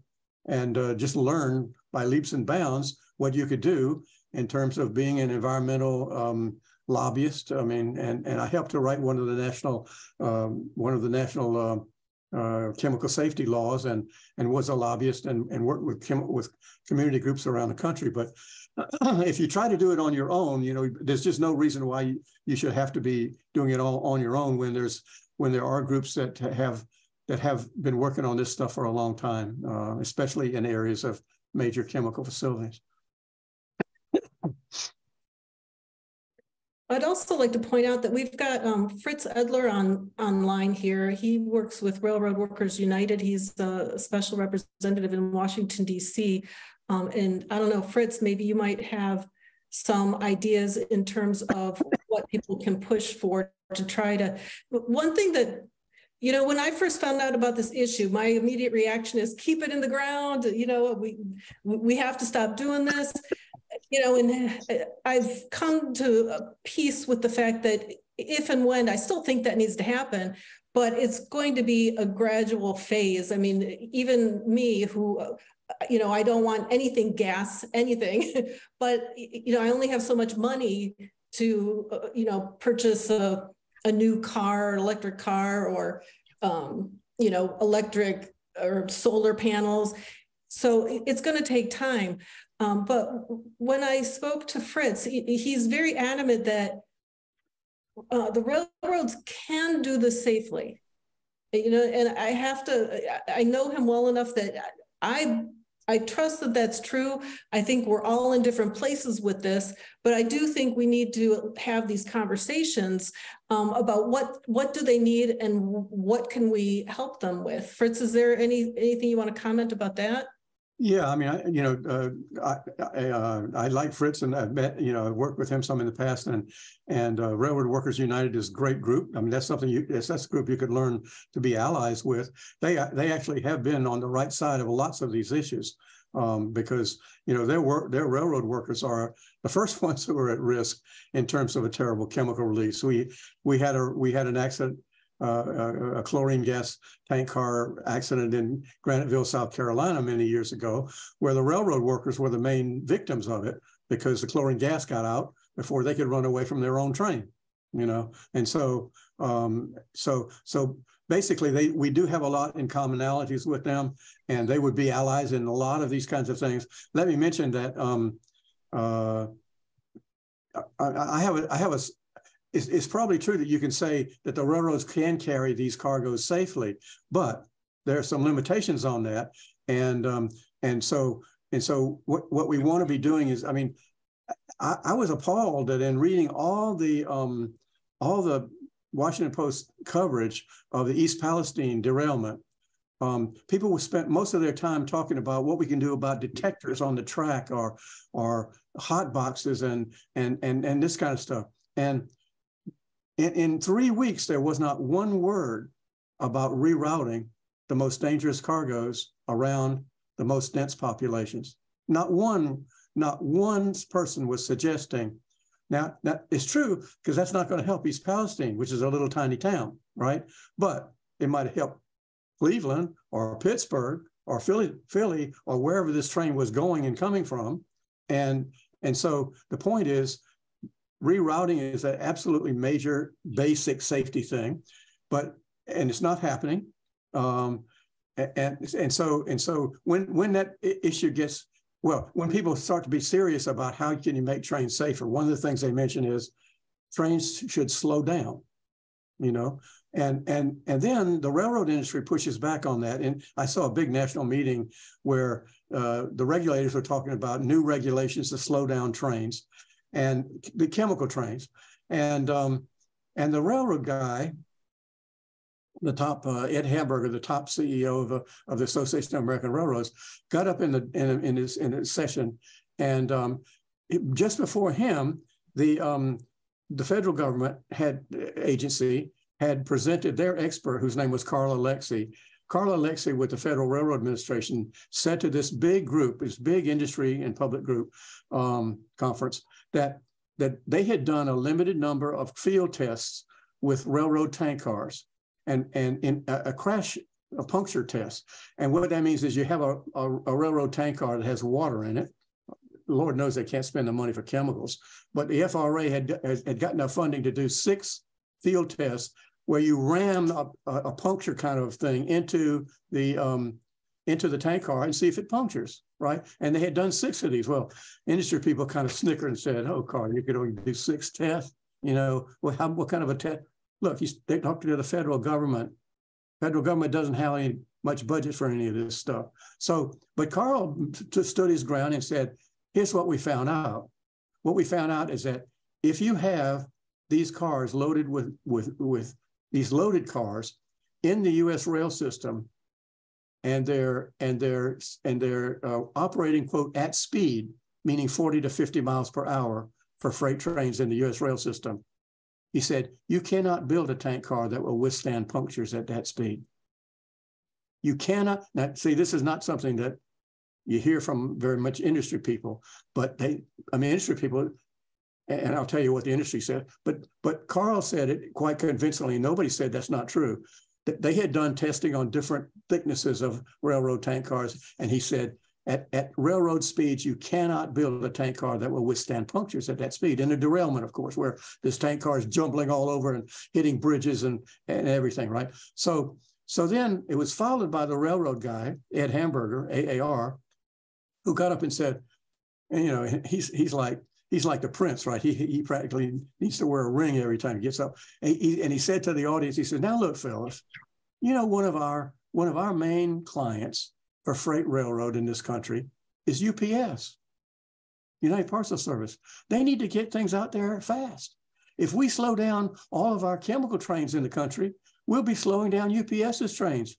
S4: and just learned by leaps and bounds what you could do in terms of being an environmental lobbyist. I mean, and I helped to write one of the national chemical safety laws, and was a lobbyist and worked with community groups around the country. But if you try to do it on your own, there's just no reason why you should have to be doing it all on your own when there are groups that have been working on this stuff for a long time, especially in areas of major chemical facilities.
S3: I'd also like to point out that we've got Fritz Edler online here. He works with Railroad Workers United. He's a special representative in Washington, D.C. And I don't know, Fritz, maybe you might have some ideas in terms of what people can push for to try to. One thing that, when I first found out about this issue, my immediate reaction is keep it in the ground. We have to stop doing this. And I've come to peace with the fact that if and when, I still think that needs to happen, but it's going to be a gradual phase. I mean, even me who, I don't want anything anything, but, I only have so much money to, purchase a new car, electric car, or, electric or solar panels. So it's going to take time. But when I spoke to Fritz, he's very adamant that the railroads can do this safely. And I know him well enough that I trust that that's true. I think we're all in different places with this, but I do think we need to have these conversations about what do they need and what can we help them with. Fritz, is there anything you want to comment about that?
S4: Yeah, I mean, I like Fritz, and I've met, I've worked with him some in the past, and Railroad Workers United is a great group. I mean, that's something that's a group you could learn to be allies with. They actually have been on the right side of lots of these issues, because their railroad workers are the first ones who are at risk in terms of a terrible chemical release. We had an accident. A chlorine gas tank car accident in Graniteville, South Carolina many years ago, where the railroad workers were the main victims of it because the chlorine gas got out before they could run away from their own train, And so basically we do have a lot in commonalities with them, and they would be allies in a lot of these kinds of things. Let me mention that it's probably true that you can say that the railroads can carry these cargoes safely, but there are some limitations on that. And so what we want to be doing is, I mean, I was appalled that in reading all the Washington Post coverage of the East Palestine derailment, people spent most of their time talking about what we can do about detectors on the track or hot boxes and this kind of stuff. And in 3 weeks, there was not one word about rerouting the most dangerous cargoes around the most dense populations. Not one person was suggesting. Now it's true, because that's not going to help East Palestine, which is a little tiny town, right? But it might have helped Cleveland or Pittsburgh or Philly or wherever this train was going and coming from. And so the point is, rerouting is an absolutely major basic safety thing, and it's not happening. And so when that issue gets, well, when people start to be serious about how can you make trains safer, one of the things they mention is trains should slow down, you know, and then the railroad industry pushes back on that. And I saw a big national meeting where the regulators were talking about new regulations to slow down trains and the chemical trains. And the railroad guy, the top Ed Hamburger, the top CEO of the Association of American Railroads, got up in his session, and just before him, the federal government agency had presented their expert, whose name was Carl Alexie. Carl Alexie with the Federal Railroad Administration said to this big group, this big industry and public group conference, that they had done a limited number of field tests with railroad tank cars and in a puncture test. And what that means is you have a railroad tank car that has water in it. Lord knows they can't spend the money for chemicals, but the FRA had gotten enough funding to do 6 field tests where you ram a puncture kind of thing into the tank car and see if it punctures, right? And they had done 6 of these. Well, industry people kind of snickered and said, "Oh, Carl, you could only do 6 tests, you know? Well, what kind of a test?" Look, they talked to the federal government. Federal government doesn't have much budget for any of this stuff. So, but Carl stood his ground and said, "Here's what we found out. What we found out is that if you have these cars loaded with these loaded cars in the U.S. rail system, and they're operating, quote, at speed, meaning 40 to 50 miles per hour for freight trains in the U.S. rail system," he said, "you cannot build a tank car that will withstand punctures at that speed. You cannot." Now, see, this is not something that you hear from very much industry people, but industry people, and I'll tell you what the industry said, but Carl said it quite convincingly. Nobody said that's not true. They had done testing on different thicknesses of railroad tank cars, and he said, at railroad speeds, you cannot build a tank car that will withstand punctures at that speed. And a derailment, of course, where this tank car is jumbling all over and hitting bridges and everything, right? So then it was followed by the railroad guy, Ed Hamburger, AAR, who got up and said, and, you know, he's like the prince, right? He practically needs to wear a ring every time he gets up. And he said to the audience, he said, "Now look, fellas, you know, one of our main clients for freight railroad in this country is UPS, United Parcel Service. They need to get things out there fast. If we slow down all of our chemical trains in the country, we'll be slowing down UPS's trains.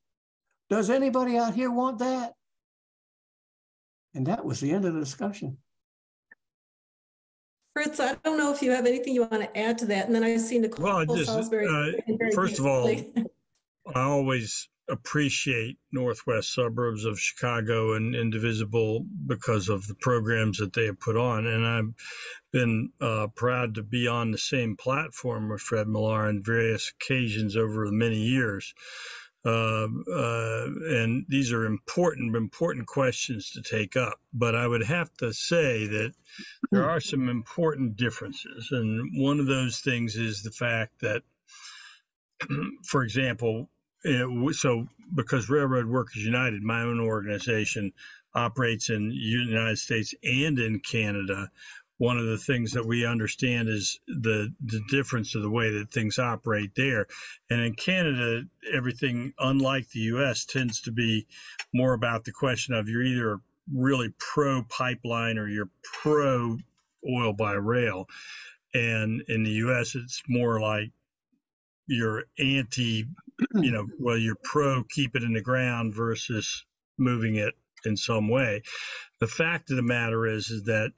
S4: Does anybody out here want that?" And that was the end of the discussion.
S3: Fritz, I don't know if you have anything you want to add to that. And then I see Nicole Salisbury.
S5: First of all, I always appreciate northwest suburbs of Chicago and Indivisible because of the programs that they have put on. And I've been proud to be on the same platform with Fred Millar on various occasions over the many years. And these are important questions to take up. But I would have to say that there are some important differences. And one of those things is the fact that, for example, so because Railroad Workers United, my own organization, operates in the United States and in Canada, one of the things that we understand is the difference of the way that things operate there. And in Canada, everything, unlike the U.S., tends to be more about the question of you're either really pro-pipeline or you're pro-oil by rail. And in the U.S., it's more like you're anti, well, you're pro keep it in the ground versus moving it in some way. The fact of the matter is that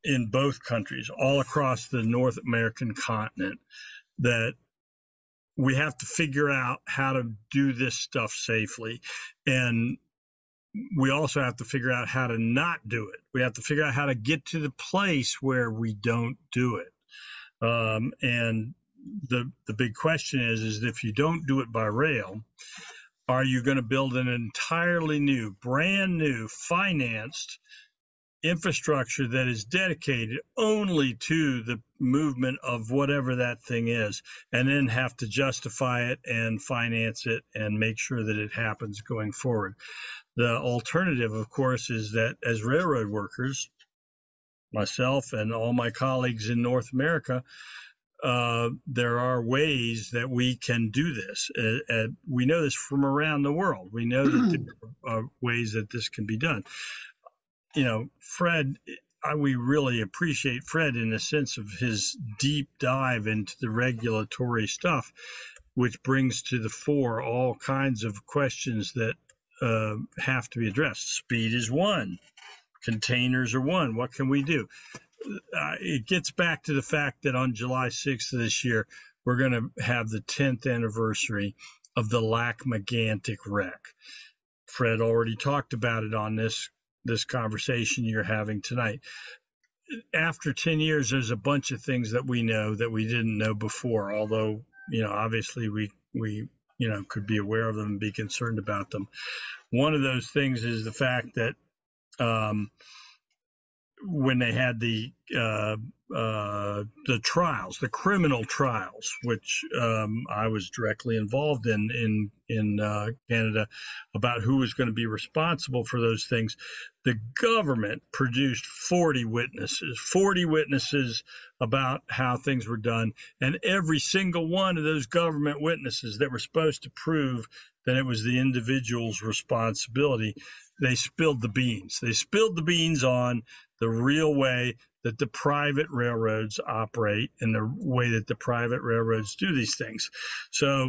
S5: in both countries, all across the North American continent, that we have to figure out how to do this stuff safely. And we also have to figure out how to not do it. We have to figure out how to get to the place where we don't do it. And the big question is if you don't do it by rail, are you going to build an entirely new, brand new, financed infrastructure that is dedicated only to the movement of whatever that thing is, and then have to justify it and finance it and make sure that it happens going forward. The alternative, of course, is that as railroad workers, myself and all my colleagues in North America, there are ways that we can do this. We know this from around the world. We know that there are ways that this can be done. You know, Fred, we really appreciate Fred in the sense of his deep dive into the regulatory stuff, which brings to the fore all kinds of questions that have to be addressed. Speed is one. Containers are one. What can we do? It gets back to the fact that on July 6th of this year, we're going to have the 10th anniversary of the Lac-Mégantic wreck. Fred already talked about it on this conversation you're having tonight. After 10 years, there's a bunch of things that we know that we didn't know before, although, you know, obviously we you know, could be aware of them and be concerned about them. One of those things is the fact that when they had the trials, the criminal trials, which I was directly involved in Canada, about who was going to be responsible for those things, the government produced 40 witnesses about how things were done, and every single one of those government witnesses that were supposed to prove that it was the individual's responsibility, they spilled the beans. They spilled the beans on the real way that the private railroads operate and the way that the private railroads do these things. So,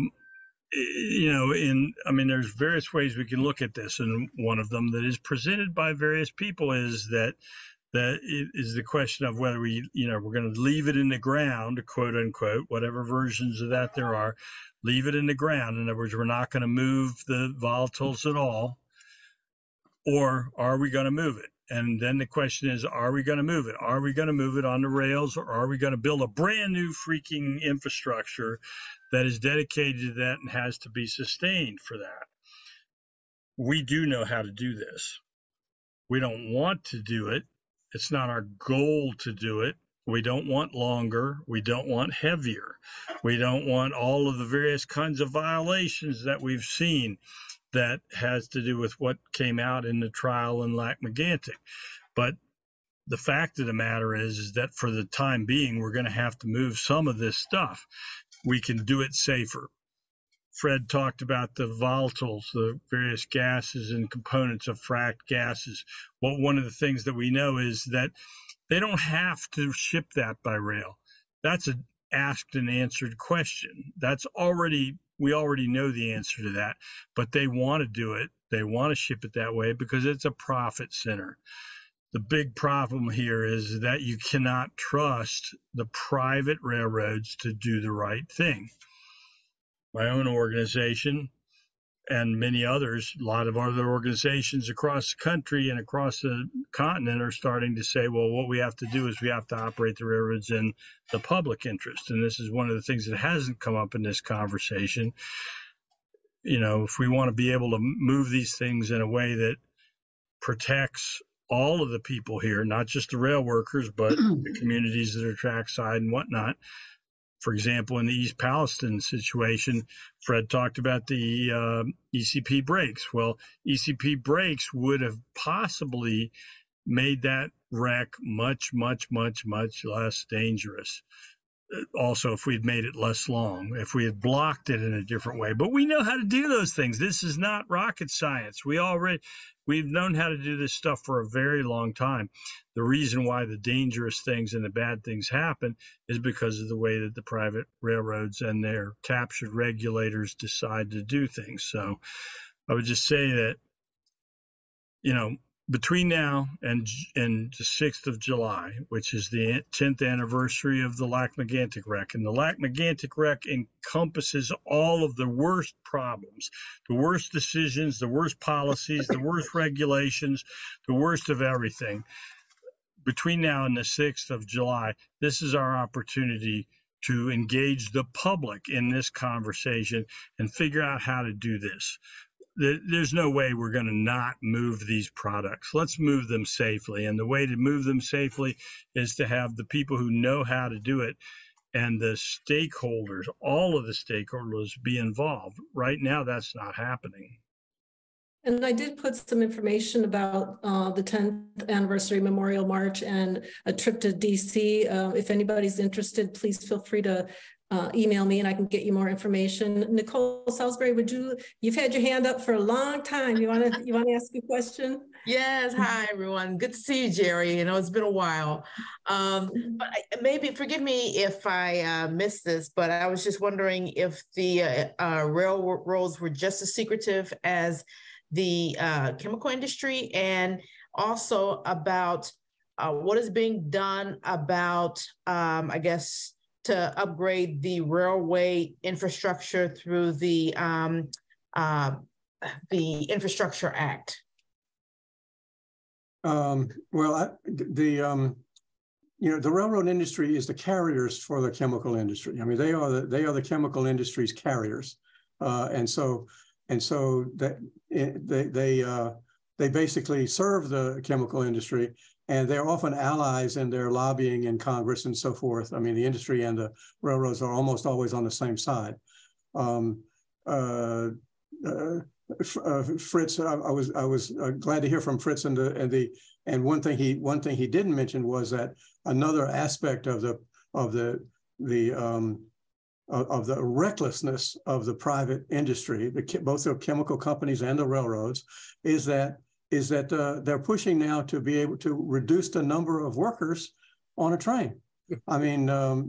S5: you know, there's various ways we can look at this, and one of them that is presented by various people is that it is the question of whether we're going to leave it in the ground, quote unquote, whatever versions of that there are, leave it in the ground. In other words, we're not going to move the volatiles at all, or are we going to move it? And then the question is, are we going to move it? Are we going to move it on the rails, or are we going to build a brand new freaking infrastructure that is dedicated to that and has to be sustained for that? We do know how to do this. We don't want to do it. It's not our goal to do it. We don't want longer. We don't want heavier. We don't want all of the various kinds of violations that we've seen that has to do with what came out in the trial in Lac-Mégantic. But the fact of the matter is that for the time being, we're going to have to move some of this stuff. We can do it safer. Fred talked about the volatiles, the various gases and components of fracked gases. Well, one of the things that we know is that they don't have to ship that by rail. That's an asked and answered question. We already know the answer to that, but they want to do it. They want to ship it that way because it's a profit center. The big problem here is that you cannot trust the private railroads to do the right thing. My own organization and many others, a lot of other organizations across the country and across the continent are starting to say, well, what we have to do is we have to operate the railroads in the public interest. And this is one of the things that hasn't come up in this conversation. You know, if we want to be able to move these things in a way that protects all of the people here, not just the rail workers, but the communities that are trackside and whatnot. For example, in the East Palestine situation, Fred talked about the ECP brakes. Well, ECP brakes would have possibly made that wreck much, much, much, much less dangerous. Also, if we had made it less long, if we had blocked it in a different way. But we know how to do those things. This is not rocket science. We've known how to do this stuff for a very long time. The reason why the dangerous things and the bad things happen is because of the way that the private railroads and their captured regulators decide to do things. So I would just say that, you know, between now and the 6th of July, which is the 10th anniversary of the Lac-Mégantic wreck, and the Lac-Mégantic wreck encompasses all of the worst problems, the worst decisions, the worst policies, the worst regulations, the worst of everything. Between now and the 6th of July, this is our opportunity to engage the public in this conversation and figure out how to do this. there's no way we're going to not move these products. Let's move them safely. And the way to move them safely is to have the people who know how to do it and the stakeholders, all of the stakeholders, be involved. Right now, that's not happening.
S3: And I did put some information about the 10th anniversary Memorial March and a trip to DC. If anybody's interested, please feel free to email me and I can get you more information. Nicole Salisbury, you've had your hand up for a long time. You want to ask a question?
S6: Yes. Hi, everyone. Good to see you, Gerri. You know, it's been a while. But maybe forgive me if I missed this, but I was just wondering if the railroads were just as secretive as the chemical industry, and also about what is being done about, I guess, to upgrade the railway infrastructure through the Infrastructure Act.
S4: The railroad industry is the carriers for the chemical industry. I mean, they are the chemical industry's carriers, and so that they basically serve the chemical industry, and they're often allies in their lobbying in Congress and so forth. I mean, the industry and the railroads are almost always on the same side. Fritz, I was glad to hear from Fritz, and one thing he didn't mention was that another aspect of the recklessness of the private industry, both the chemical companies and the railroads, is that they're pushing now to be able to reduce the number of workers on a train. I mean,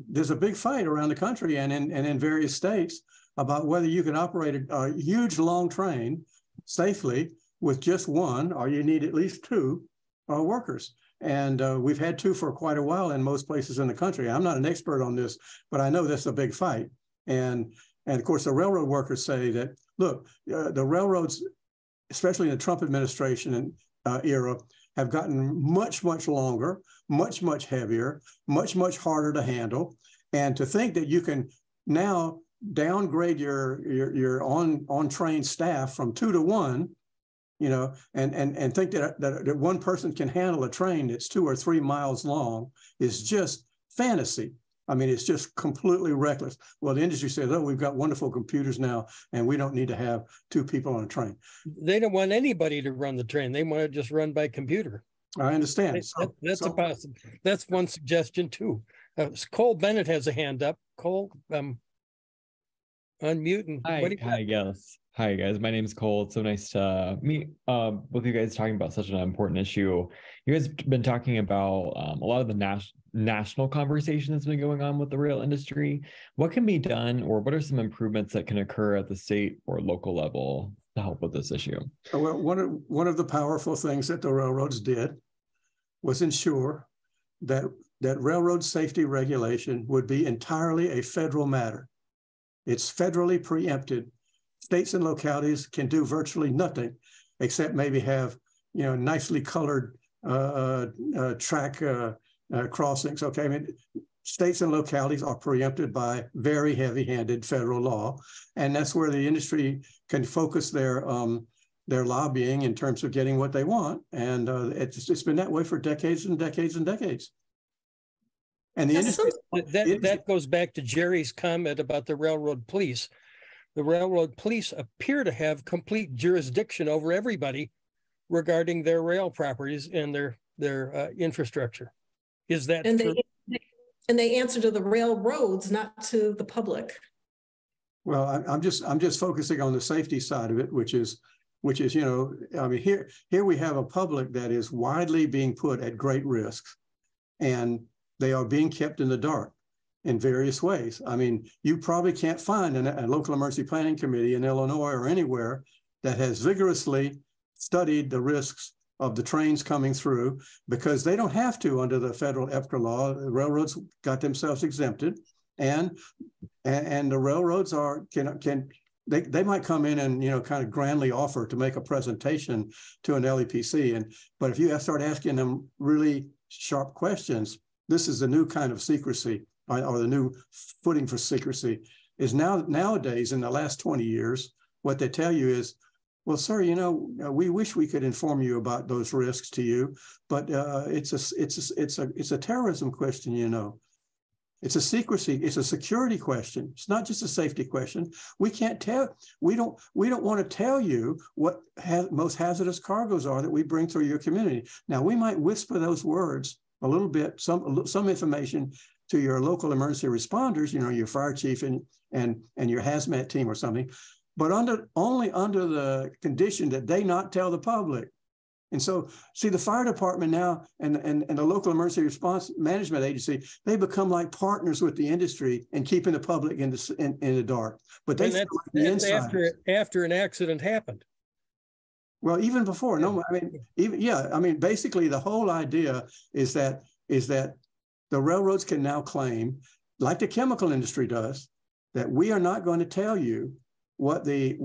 S4: there's a big fight around the country and in various states about whether you can operate a huge long train safely with just one, or you need at least two workers. And we've had two for quite a while in most places in the country. I'm not an expert on this, but I know that's a big fight. And of course, the railroad workers say that, look, the railroads, especially in the Trump administration era, have gotten much, much longer, much, much heavier, much, much harder to handle. And to think that you can now downgrade your on-train staff from 2 to 1, you know, and think that one person can handle a train that's 2 or 3 miles long is just fantasy. I mean, it's just completely reckless. Well, the industry says, oh, we've got wonderful computers now, and we don't need to have 2 people on a train.
S2: They don't want anybody to run the train. They want to just run by computer.
S4: I understand.
S2: That's one suggestion too. Cole Bennett has a hand up. Cole, unmute.
S7: Hi guys, my name is Cole. It's so nice to meet both you guys talking about such an important issue. You guys have been talking about a lot of the national conversation that's been going on with the rail industry. What can be done, or what are some improvements that can occur at the state or local level to help with this issue?
S4: Well, one of the powerful things that the railroads did was ensure that railroad safety regulation would be entirely a federal matter. It's federally preempted. States and localities can do virtually nothing except maybe have, you know, nicely colored track crossings. Okay, I mean, states and localities are preempted by very heavy-handed federal law, and that's where the industry can focus their lobbying in terms of getting what they want. And it's been that way for decades and decades and decades. And the industry
S2: that goes back to Gerri's comment about the railroad police. The railroad police appear to have complete jurisdiction over everybody regarding their rail properties and their infrastructure. Is that true?
S3: And they answer to the railroads, not to the public.
S4: Well, I'm just focusing on the safety side of it, which is, you know, I mean, here we have a public that is widely being put at great risk, and they are being kept in the dark in various ways. I mean, you probably can't find a local emergency planning committee in Illinois or anywhere that has vigorously studied the risks of the trains coming through, because they don't have to under the federal EPCRA law. The railroads got themselves exempted, and the railroads they might come in and, you know, kind of grandly offer to make a presentation to an LEPC, but if you start asking them really sharp questions, this is the new kind of secrecy, or the new footing for secrecy, is nowadays in the last 20 years, what they tell you is, well, sir, you know, we wish we could inform you about those risks to you, but it's a terrorism question, you know. It's a secrecy, it's a security question. It's not just a safety question. We can't tell, we don't want to tell you what most hazardous cargoes are that we bring through your community. Now, we might whisper those words a little bit, some information to your local emergency responders, you know, your fire chief and your hazmat team or something, but only under the condition that they not tell the public. And so, see, the fire department now and the local emergency response management agency, they become like partners with the industry and keeping the public in the dark. But they
S2: that's after an accident happened.
S4: Well, even before, no, I mean, basically the whole idea is that the railroads can now claim, like the chemical industry does, that we are not going to tell you what the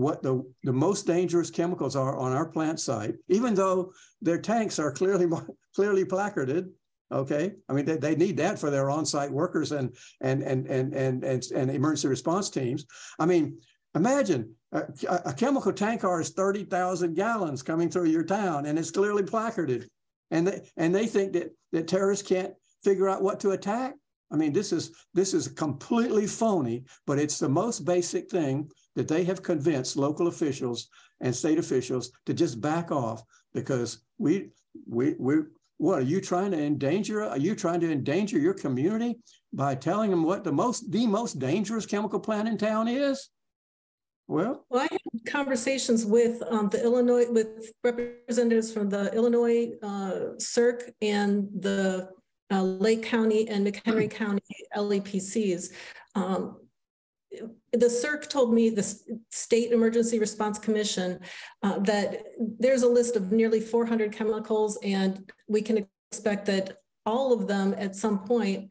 S4: most dangerous chemicals are on our plant site, even though their tanks are clearly placarded. Okay, I mean they need that for their on-site workers and emergency response teams. I mean, imagine a chemical tank car is 30,000 gallons coming through your town, and it's clearly placarded, and they think that terrorists can't figure out what to attack. I mean, this is completely phony, but it's the most basic thing that they have convinced local officials and state officials to just back off, because what are you trying to endanger? Are you trying to endanger your community by telling them what the most dangerous chemical plant in town is? Well,
S3: I had conversations with with representatives from the Illinois CERC and the Lake County and McHenry County LEPCs. The CERC told me, the State Emergency Response Commission, that there's a list of nearly 400 chemicals, and we can expect that all of them at some point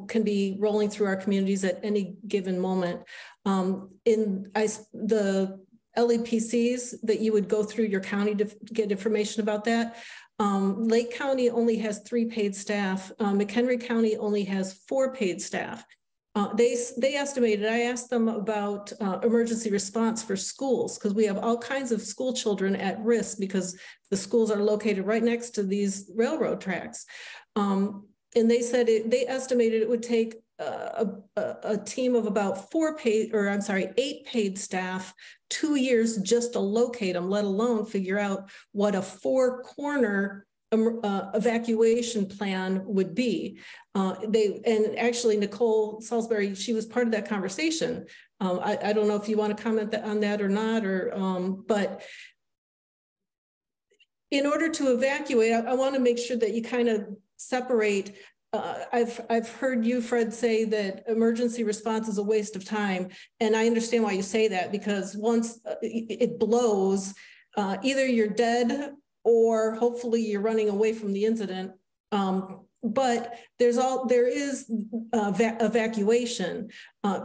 S3: can be rolling through our communities at any given moment. The LEPCs that you would go through your county to get information about that, Lake County only has 3 paid staff. McHenry County only has 4 paid staff. They estimated, I asked them about emergency response for schools, because we have all kinds of school children at risk because the schools are located right next to these railroad tracks. And they said they estimated it would take a team of about 8 paid staff 2 years just to locate them, let alone figure out what a 4-corner evacuation plan would be. And actually Nicole Salisbury, she was part of that conversation. I don't know if you want to comment on that or not, but in order to evacuate, I want to make sure that you kind of separate. I've heard you, Fred, say that emergency response is a waste of time. And I understand why you say that, because once it blows, either you're dead or hopefully you're running away from the incident. But there is evacuation.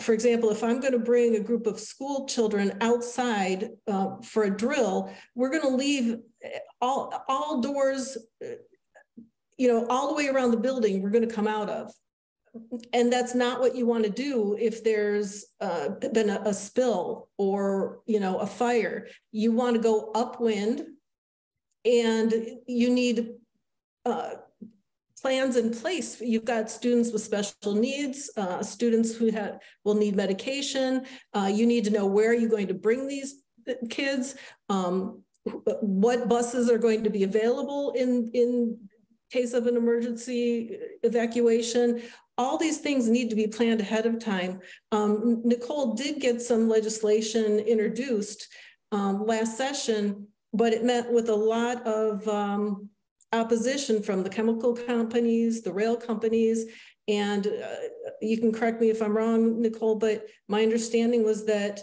S3: For example, if I'm going to bring a group of school children outside for a drill, we're going to leave all doors, all the way around the building we're going to come out of. And that's not what you want to do if there's been a spill or, a fire. You want to go upwind, and you need plans in place. You've got students with special needs, students who will need medication. You need to know where you're going to bring these kids, what buses are going to be available in case of an emergency evacuation. All these things need to be planned ahead of time. Nicole did get some legislation introduced last session, but it met with a lot of opposition from the chemical companies, the rail companies, and you can correct me if I'm wrong, Nicole, but my understanding was that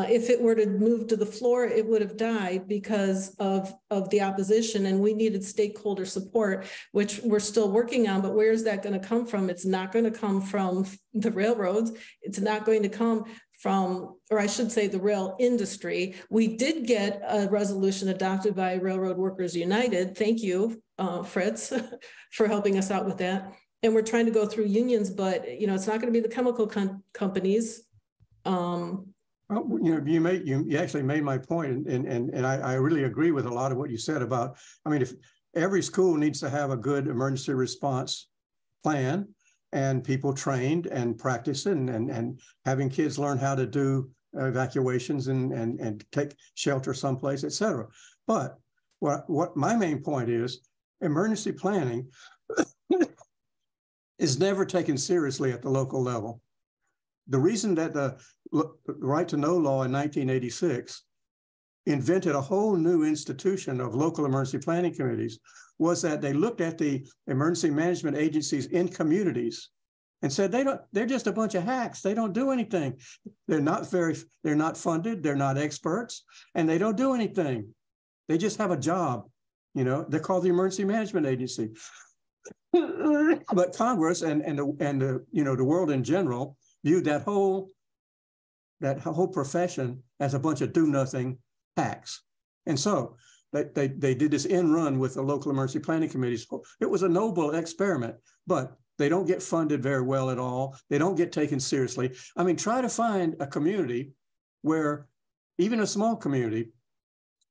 S3: if it were to move to the floor, it would have died because of the opposition, and we needed stakeholder support, which we're still working on. But where is that going to come from? It's not going to come from the railroads. It's not going to come from, or I should say, the rail industry. We did get a resolution adopted by Railroad Workers United. Thank you, Fritz, for helping us out with that. And we're trying to go through unions, but it's not going to be the chemical companies.
S4: You actually made my point, and I really agree with a lot of what you said about, I mean, if every school needs to have a good emergency response plan and people trained and practicing and having kids learn how to do evacuations and take shelter someplace, et cetera. But what my main point is, emergency planning is never taken seriously at the local level. The reason that the Right to Know law in 1986 invented a whole new institution of local emergency planning committees was that they looked at the emergency management agencies in communities and said, they're just a bunch of hacks. They don't do anything. They're not funded, they're not experts, and they don't do anything. They just have a job. They're called the Emergency Management Agency. But Congress and the world in general viewed that whole profession as a bunch of do-nothing hacks. And so they did this end run with the local emergency planning committees. It was a noble experiment, but they don't get funded very well at all. They don't get taken seriously. I mean, try to find a community where, even a small community,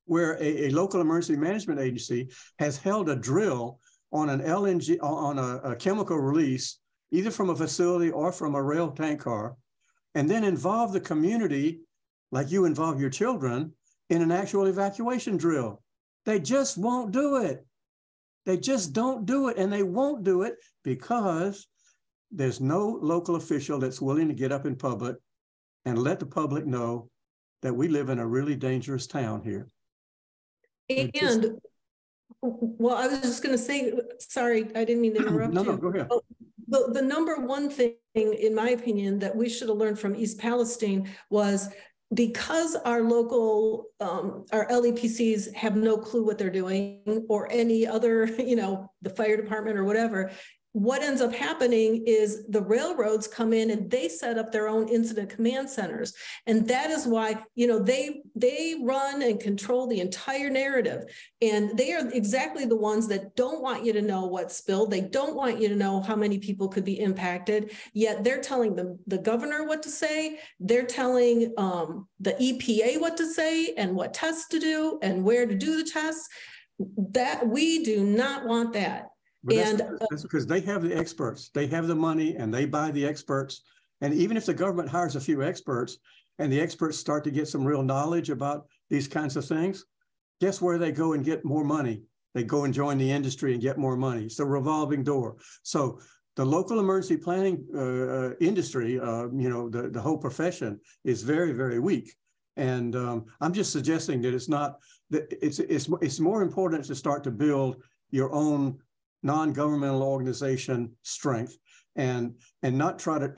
S4: where a local emergency management agency has held a drill on an LNG, on a chemical release, either from a facility or from a rail tank car, and then involve the community, like you involve your children, in an actual evacuation drill. They just won't do it. They just don't do it, and they won't do it because there's no local official that's willing to get up in public and let the public know that we live in a really dangerous town here.
S3: And, well, I was just going to say, sorry, I didn't mean to interrupt you.
S4: No, go ahead.
S3: The number one thing, in my opinion, that we should have learned from East Palestine was, because our local, our LEPCs have no clue what they're doing, or any other, the fire department or whatever, what ends up happening is the railroads come in and they set up their own incident command centers. And that is why, they run and control the entire narrative. And they are exactly the ones that don't want you to know what's spilled. They don't want you to know how many people could be impacted, yet they're telling the governor what to say. They're telling the EPA what to say and what tests to do and where to do the tests. That we do not want that.
S4: But that's because they have the experts. They have the money and they buy the experts. And even if the government hires a few experts and the experts start to get some real knowledge about these kinds of things, guess where they go and get more money? They go and join the industry and get more money. It's a revolving door. So the local emergency planning industry, the whole profession is very, very weak. And I'm just suggesting that it's more important to start to build your own non-governmental organization strength and not try to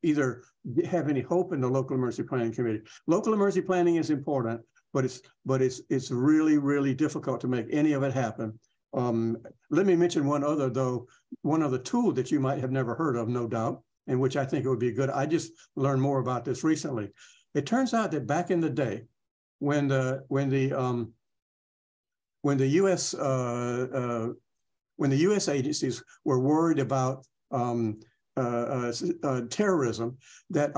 S4: either have any hope in the local emergency planning committee. Local emergency planning is important, but it's really, really difficult to make any of it happen. Let me mention one other tool that you might have never heard of, no doubt, and which I think it would be good. I just learned more about this recently. It turns out that back in the day, when the U.S. agencies were worried about terrorism, that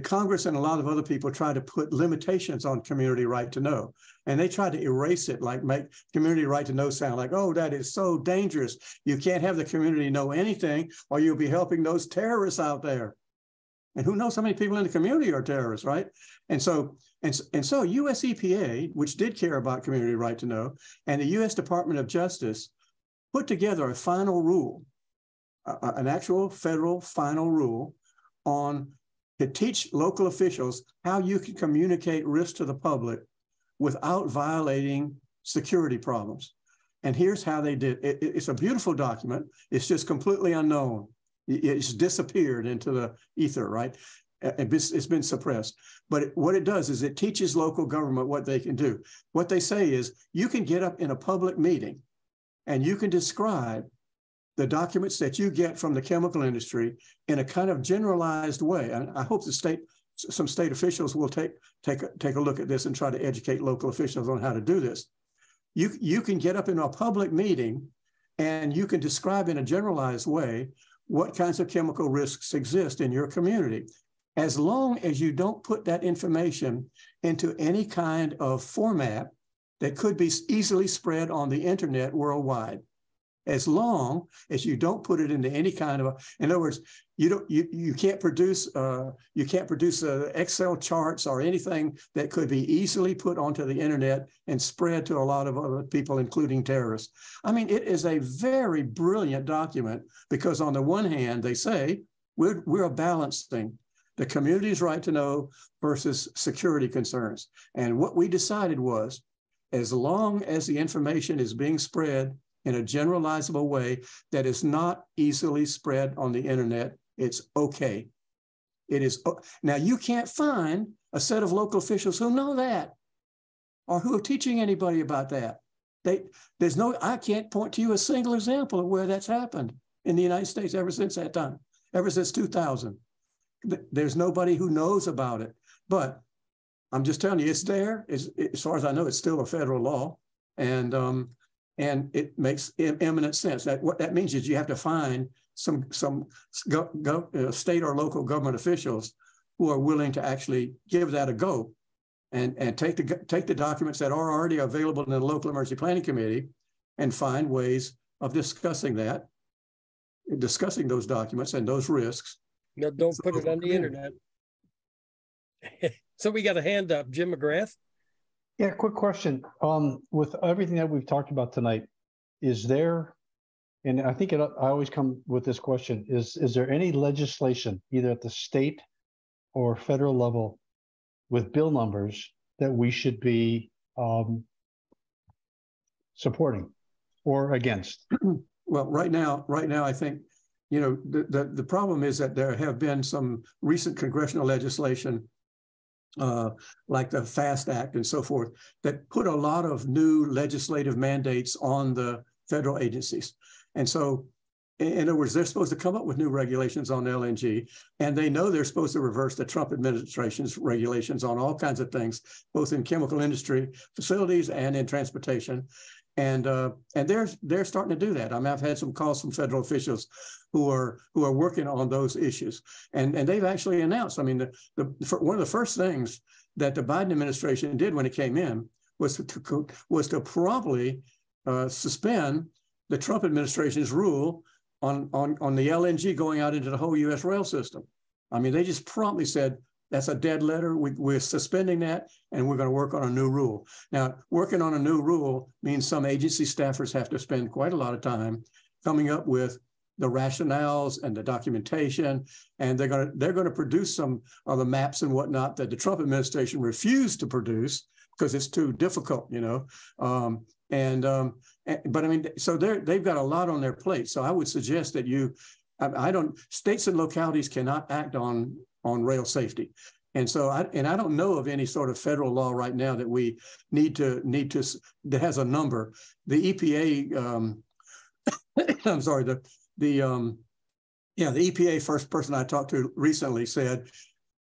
S4: Congress and a lot of other people tried to put limitations on community right to know, and they tried to erase it, like make community right to know sound like, oh, that is so dangerous. You can't have the community know anything, or you'll be helping those terrorists out there. And who knows how many people in the community are terrorists, right? And so US EPA, which did care about community right to know, and the US Department of Justice put together a final rule, an actual federal final rule to teach local officials how you can communicate risk to the public without violating security problems. And here's how they did it. It's a beautiful document. It's just completely unknown. It's disappeared into the ether, right? It's been suppressed. But what it does is it teaches local government what they can do. What they say is you can get up in a public meeting and you can describe the documents that you get from the chemical industry in a kind of generalized way. And I hope some state officials will take a look at this and try to educate local officials on how to do this. You can get up in a public meeting and you can describe in a generalized way what kinds of chemical risks exist in your community. As long as you don't put that information into any kind of format that could be easily spread on the internet worldwide. As long as you don't put it into any kind of, in other words, you can't produce Excel charts or anything that could be easily put onto the internet and spread to a lot of other people, including terrorists. I mean, it is a very brilliant document because on the one hand, they say we're balancing the community's right to know versus security concerns. And what we decided was, as long as the information is being spread in a generalizable way that is not easily spread on the internet, it's okay. It is. Now, you can't find a set of local officials who know that or who are teaching anybody about that. I can't point to you a single example of where that's happened in the United States ever since that time, ever since 2000. There's nobody who knows about it. But I'm just telling you, it's there. As far as I know, it's still a federal law. And it makes eminent sense. That what that means is you have to find some state or local government officials who are willing to actually give that a go, and take the documents that are already available in the local emergency planning committee, and find ways of discussing those documents and those risks.
S2: No, don't put it on the internet. So we got a hand up, Jim McGrath.
S8: Yeah, quick question. With everything that we've talked about tonight, is there, and I think I always come with this question, is there any legislation, either at the state or federal level, with bill numbers that we should be supporting or against?
S4: Well, right now, I think, the problem is that there have been some recent congressional legislation like the FAST Act and so forth, that put a lot of new legislative mandates on the federal agencies. And so, in other words, they're supposed to come up with new regulations on LNG, and they know they're supposed to reverse the Trump administration's regulations on all kinds of things, both in chemical industry facilities and in transportation. And they're starting to do that. I mean, I've had some calls from federal officials who are working on those issues, and they've actually announced. I mean, one of the first things that the Biden administration did when it came in was to promptly suspend the Trump administration's rule on the LNG going out into the whole U.S. rail system. I mean, they just promptly said, that's a dead letter. We're suspending that, and we're going to work on a new rule. Now, working on a new rule means some agency staffers have to spend quite a lot of time coming up with the rationales and the documentation, and they're going to produce some of the maps and whatnot that the Trump administration refused to produce because it's too difficult, But I mean, so they've got a lot on their plate. So I would suggest that states and localities cannot act on rail safety. And so I don't know of any sort of federal law right now that we need to that has a number. The EPA, I'm sorry, the EPA first person I talked to recently said,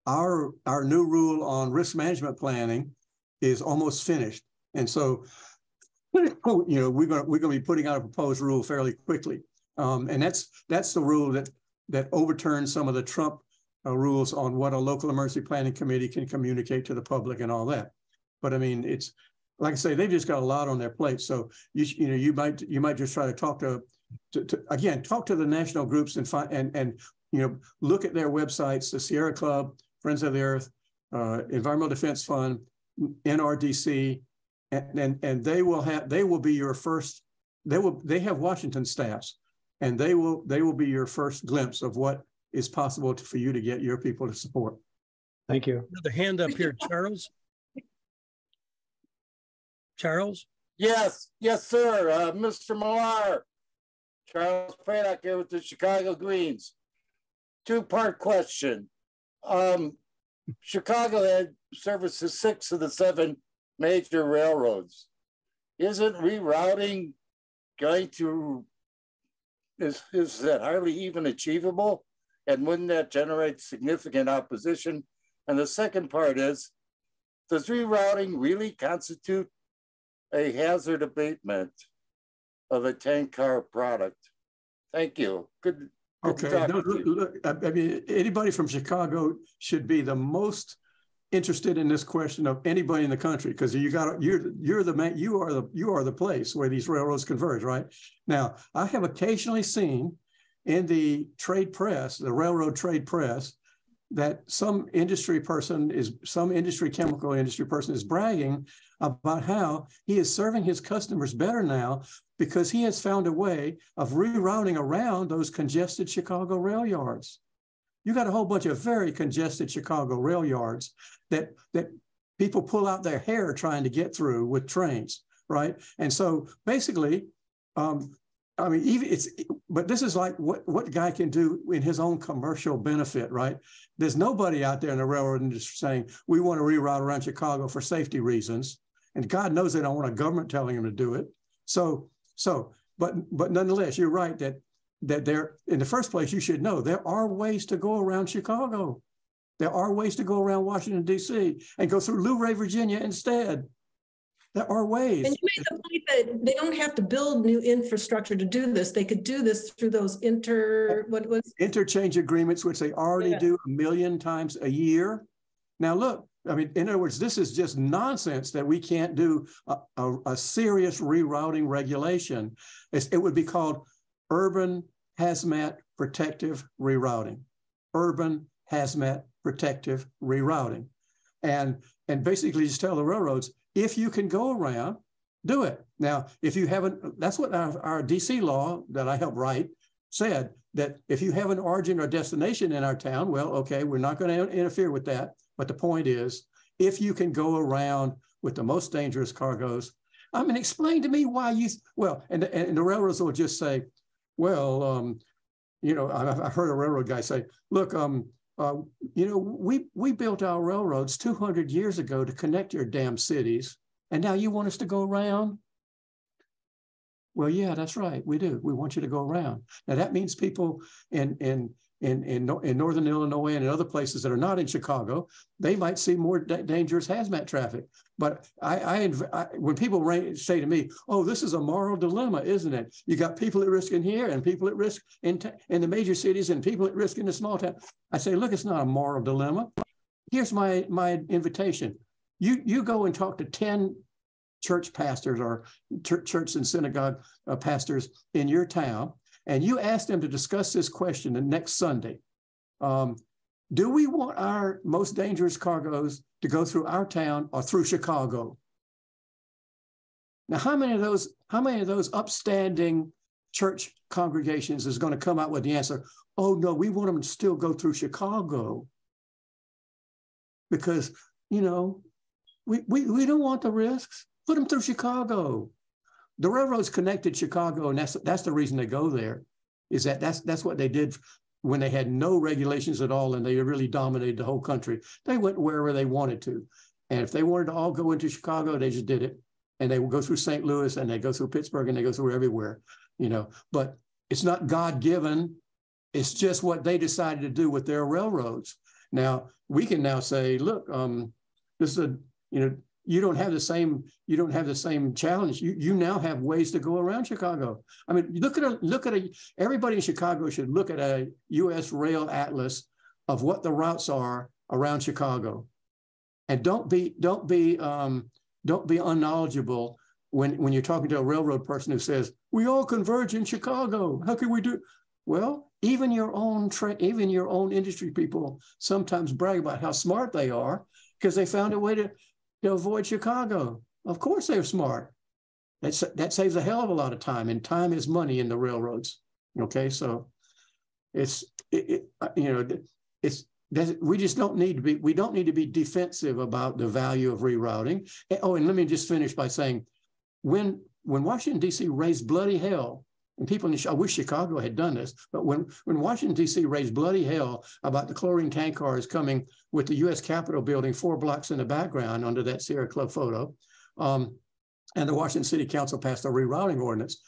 S4: our new rule on risk management planning is almost finished. And so, we're going to be putting out a proposed rule fairly quickly. And that's the rule that overturns some of the Trump rules on what a local emergency planning committee can communicate to the public and all that. But I mean, it's like I say, they've just got a lot on their plate. So you might just try to talk to the national groups and look at their websites, the Sierra Club, Friends of the Earth, Environmental Defense Fund, NRDC, and they will be your first. They have Washington staffs, and they will be your first glimpse of what is possible for you to get your people to support.
S8: Thank you.
S2: Another hand up here, Charles. Charles?
S9: Yes, sir. Mr. Millar. Charles Praddock here with the Chicago Greens. Two-part question. Chicago had services 6 of the 7 major railroads. Isn't rerouting going to, is that hardly even achievable? And wouldn't that generate significant opposition? And the second part is, does rerouting really constitute a hazard abatement of a tank car product? Thank you. Good
S4: Okay, no, look, I mean, anybody from Chicago should be the most interested in this question of anybody in the country, because you're the man, you are the place where these railroads converge, right? Now, I have occasionally seen in the trade press, the railroad trade press, that some chemical industry person is bragging about how he is serving his customers better now because he has found a way of rerouting around those congested Chicago rail yards. You got a whole bunch of very congested Chicago rail yards that people pull out their hair trying to get through with trains, right? And so basically, I mean, but this is like what guy can do in his own commercial benefit, right? There's nobody out there in the railroad industry saying, we want to reroute around Chicago for safety reasons. And God knows they don't want a government telling them to do it. But nonetheless, you're right that there, in the first place, you should know there are ways to go around Chicago. There are ways to go around Washington, D.C. and go through Luray, Virginia instead. There are ways.
S3: And you made the point that they don't have to build new infrastructure to do this. They could do this through those interchange
S4: agreements, which they already do 1 million times a year. Now, look, I mean, in other words, this is just nonsense that we can't do a serious rerouting regulation. It would be called urban hazmat protective rerouting. Urban hazmat protective rerouting. And basically just tell the railroads, if you can go around, do it. Now, if you haven't, that's what our DC law that I helped write said, that if you have an origin or destination in our town, well, okay, we're not going to interfere with that. But the point is, if you can go around with the most dangerous cargoes, I mean, explain to me why and the railroads will just say, well, you know, I heard a railroad guy say, look, you know, we built our railroads 200 years ago to connect your damn cities, and now you want us to go around? Well, yeah, that's right, we do. We want you to go around. Now that means people in northern Illinois and in other places that are not in Chicago, they might see more dangerous hazmat traffic. But when people say to me, oh, this is a moral dilemma, isn't it? You got people at risk in here and people at risk in the major cities and people at risk in the small town. I say, look, it's not a moral dilemma. Here's my invitation. You go and talk to 10 church pastors or church and synagogue pastors in your town, and you ask them to discuss this question the next Sunday. Do we want our most dangerous cargoes to go through our town or through Chicago? Now, how many of those upstanding church congregations is going to come out with the answer, oh, no, we want them to still go through Chicago? Because, you know, we don't want the risks. Put them through Chicago. The railroads connected Chicago, and that's the reason they go there, is that's what they did when they had no regulations at all and they really dominated the whole country. They went wherever they wanted to. And if they wanted to all go into Chicago, they just did it. And they would go through St. Louis and they go through Pittsburgh and they go through everywhere, you know. But it's not God-given. It's just what they decided to do with their railroads. Now, we can now say, look, this is you don't have the same challenge. You now have ways to go around Chicago. I mean, everybody in Chicago should look at a U.S. rail atlas of what the routes are around Chicago, and don't be unknowledgeable when you're talking to a railroad person who says we all converge in Chicago. How can we do? Well, even your own industry people sometimes brag about how smart they are because they found a way to avoid Chicago. Of course they're smart. That saves a hell of a lot of time, and time is money in the railroads. Okay, so we just don't need to be defensive about the value of rerouting. Oh, and let me just finish by saying, when Washington D.C. raised bloody hell, and people, I wish Chicago had done this, but when Washington, D.C. raised bloody hell about the chlorine tank cars coming with the U.S. Capitol building 4 blocks in the background under that Sierra Club photo, and the Washington City Council passed a rerouting ordinance,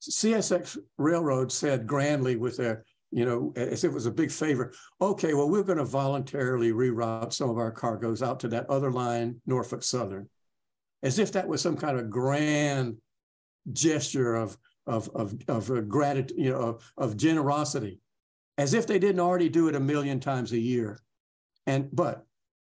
S4: CSX Railroad said grandly with their, as if it was a big favor, okay, well, we're going to voluntarily reroute some of our cargoes out to that other line, Norfolk Southern, as if that was some kind of grand gesture of gratitude, of generosity. as if they didn't already do it 1 million times a year. But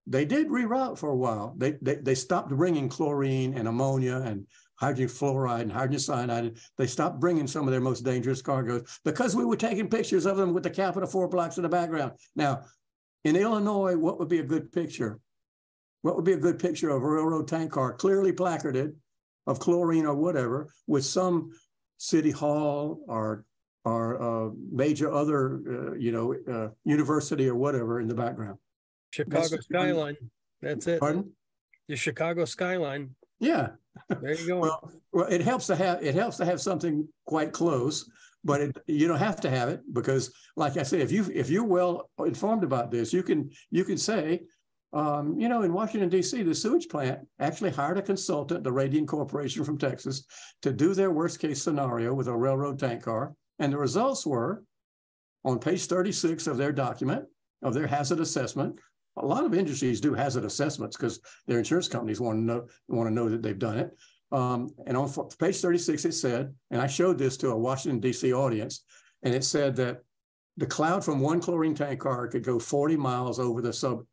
S4: they did reroute for a while. They stopped bringing chlorine and ammonia and hydrogen fluoride and hydrogen cyanide. They stopped bringing some of their most dangerous cargoes because we were taking pictures of them with the Capitol 4 blocks in the background. Now, in Illinois, what would be a good picture? What would be a good picture of a railroad tank car clearly placarded of chlorine or whatever with some city hall or major other, university or whatever in the background?
S2: Chicago skyline. That's it.
S4: Pardon?
S2: The Chicago skyline.
S4: Yeah.
S2: There you go.
S4: Well, it helps to have something quite close, but you don't have to have it because, like I say, if you're well informed about this, you can say, in Washington D.C., the sewage plant actually hired a consultant, the Radian Corporation from Texas, to do their worst case scenario with a railroad tank car, and the results were on page 36 of their document of their hazard assessment. A lot of industries do hazard assessments because their insurance companies want to know that they've done it. And on page 36, it said, and I showed this to a Washington, D.C. audience, and it said that the cloud from one chlorine tank car could go 40 miles over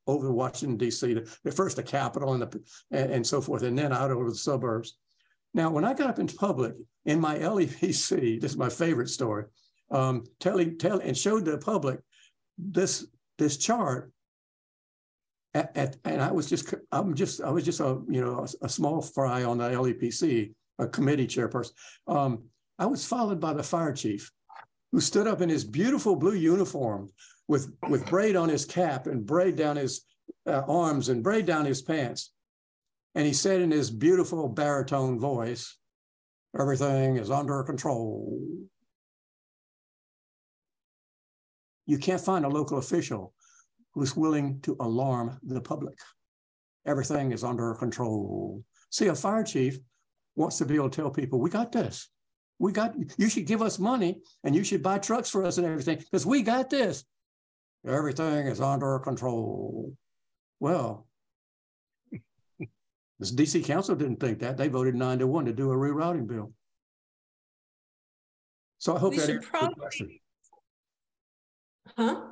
S4: Washington, D.C., first the Capitol and so forth, and then out over the suburbs. Now, when I got up in public in my LEPC, this is my favorite story, and showed the public this chart. And I was just a small fry on the LEPC, a committee chairperson. I was followed by the fire chief, who stood up in his beautiful blue uniform with braid on his cap and braid down his arms and braid down his pants. And he said in his beautiful baritone voice, "Everything is under control." You can't find a local official who's willing to alarm the public. Everything is under control. See, a fire chief wants to be able to tell people, we got this. You should give us money and you should buy trucks for us and everything because we got this. Everything is under control. Well, this DC Council didn't think that. They voted 9-1 to do a rerouting bill. So I hope that answers the question.
S3: Huh?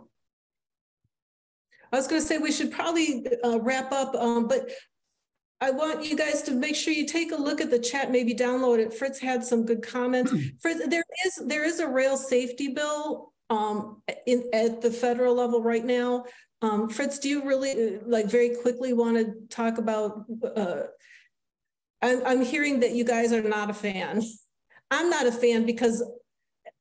S3: I was going to say we should probably wrap up, but I want you guys to make sure you take a look at the chat, maybe download it. Fritz had some good comments. Fritz, there is a rail safety bill at the federal level right now. Fritz, do you really very quickly want to talk about? I'm hearing that you guys are not a fan. I'm not a fan because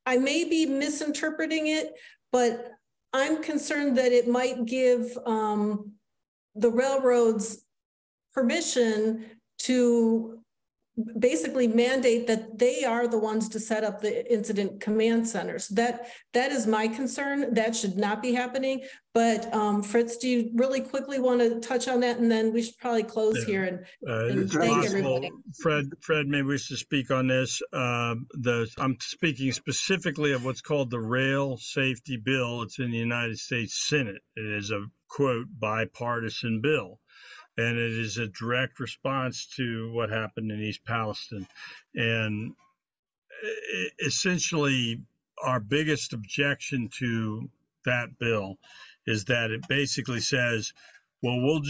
S3: I may be misinterpreting it, but I'm concerned that it might give the railroads permission to basically mandate that they are the ones to set up the incident command centers. That is my concern. That should not be happening. But Fritz, do you really quickly want to touch on that? And then we should probably close here and thank everybody.
S5: Fred may wish to speak on this. I'm speaking specifically of what's called the Rail Safety Bill. It's in the United States Senate. It is a, quote, bipartisan bill. And it is a direct response to what happened in East Palestine. And essentially, our biggest objection to that bill is that it basically says, well, we'll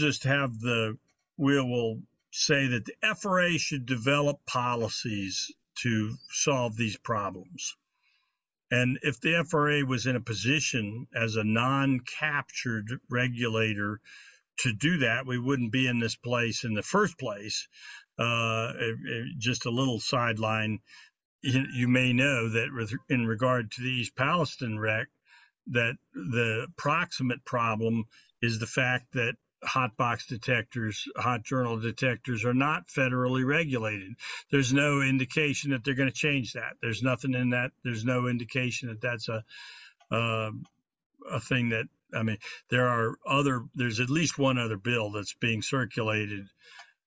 S5: say that the FRA should develop policies to solve these problems. And if the FRA was in a position as a non-captured regulator to do that, we wouldn't be in this place in the first place. Just a little sideline, you may know that in regard to the East Palestine wreck, that the proximate problem is the fact that hot journal detectors are not federally regulated. There's no indication that they're going to change that. There's nothing in that. There's no indication that that's a thing that, I mean, there's at least one other bill that's being circulated,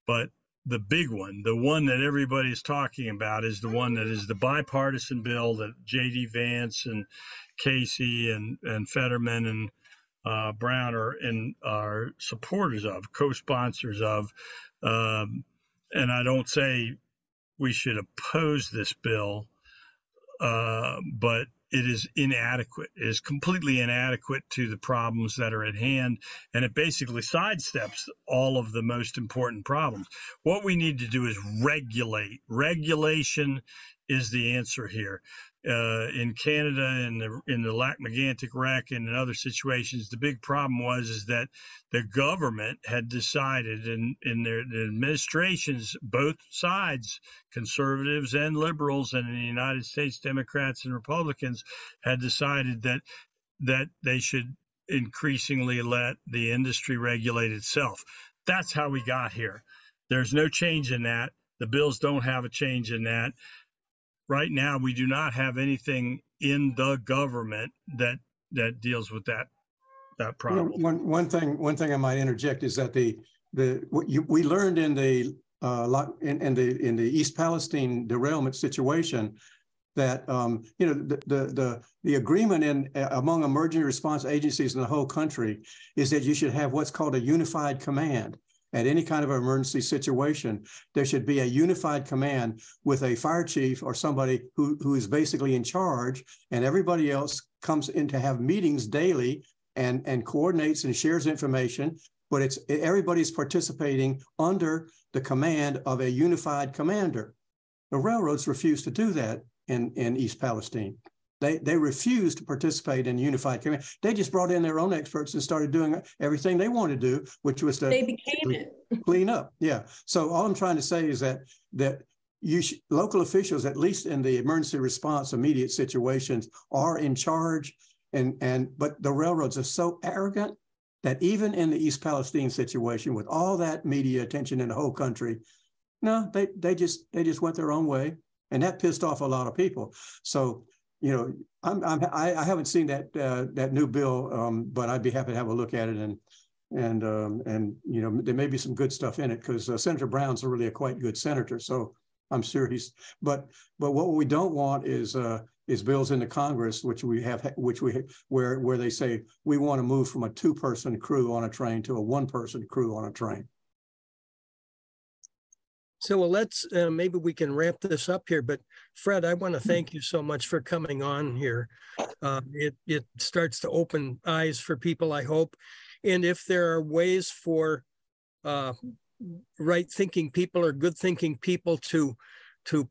S5: but the big one, the one that everybody is talking about, is the one that is the bipartisan bill that J.D. Vance and Casey and Fetterman and Brown are supporters of, co-sponsors of. And I don't say we should oppose this bill, but it is inadequate. It is completely inadequate to the problems that are at hand, and it basically sidesteps all of the most important problems. What we need to do is regulate. Regulation is the answer here. In Canada, in the Lac-Mégantic wreck and in other situations, the big problem is that the government had decided, in their administrations, both sides, conservatives and liberals, and in the United States, Democrats and Republicans, had decided that they should increasingly let the industry regulate itself. That's how we got here. There's no change in that. The bills don't have a change in that. Right now, we do not have anything in the government that deals with that problem.
S4: One thing I might interject is that we learned in the East Palestine derailment situation that the agreement among emergency response agencies in the whole country is that you should have what's called a unified command. At any kind of emergency situation, there should be a unified command with a fire chief or somebody who is basically in charge, and everybody else comes in to have meetings daily and coordinates and shares information, but everybody's participating under the command of a unified commander. The railroads refuse to do that in East Palestine. They refused to participate in unified command. They just brought in their own experts and started doing everything they wanted to do, which was to clean up. Yeah. So all I'm trying to say is that local officials, at least in the emergency response immediate situations, are in charge. But the railroads are so arrogant that even in the East Palestine situation, with all that media attention in the whole country, no, they just went their own way, and that pissed off a lot of people. So, I haven't seen that new bill, but I'd be happy to have a look at it, and there may be some good stuff in it, because Senator Brown's really a quite good senator, so I'm sure he's. But what we don't want is bills in the Congress where they say we want to move from a 2-person crew on a train to a 1-person crew on a train.
S2: So let's maybe we can wrap this up here. But Fred, I want to thank you so much for coming on here. It starts to open eyes for people, I hope. And if there are ways for right-thinking people or good-thinking people to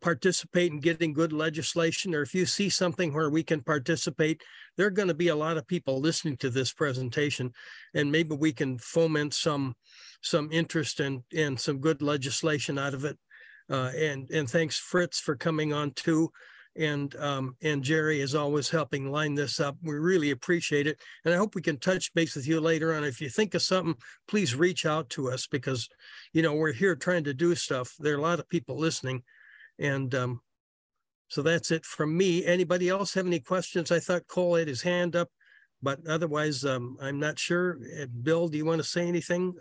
S2: participate in getting good legislation, or if you see something where we can participate, there are going to be a lot of people listening to this presentation, and maybe we can foment some interest and some good legislation out of it. And thanks, Fritz, for coming on too. And Gerri is always helping line this up. We really appreciate it. And I hope we can touch base with you later on. If you think of something, please reach out to us, because, we're here trying to do stuff. There are a lot of people listening. And so that's it from me. Anybody else have any questions? I thought Cole had his hand up, but otherwise, I'm not sure. Bill, do you want to say anything?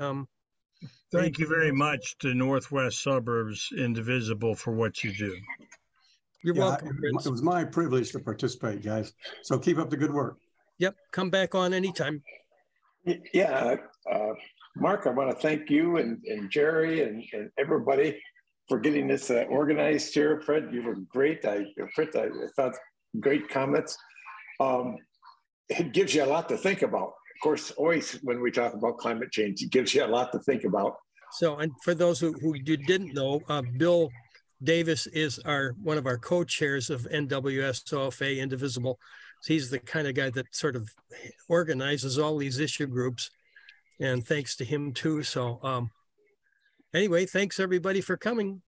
S5: Thank you very much to Northwest Suburbs Indivisible for what you do.
S2: You're welcome.
S4: It was my privilege to participate, guys. So keep up the good work.
S2: Yep. Come back on anytime.
S1: Yeah. Mark, I want to thank you and Gerri and everybody for getting this organized here. Fred, you were great. Fred, I thought great comments. It gives you a lot to think about. Of course, always when we talk about climate change, it gives you a lot to think about.
S2: So, and for those who you didn't know, Bill Davis is one of our co-chairs of NWSOFA Indivisible. So he's the kind of guy that sort of organizes all these issue groups, and thanks to him too. So anyway, thanks everybody for coming.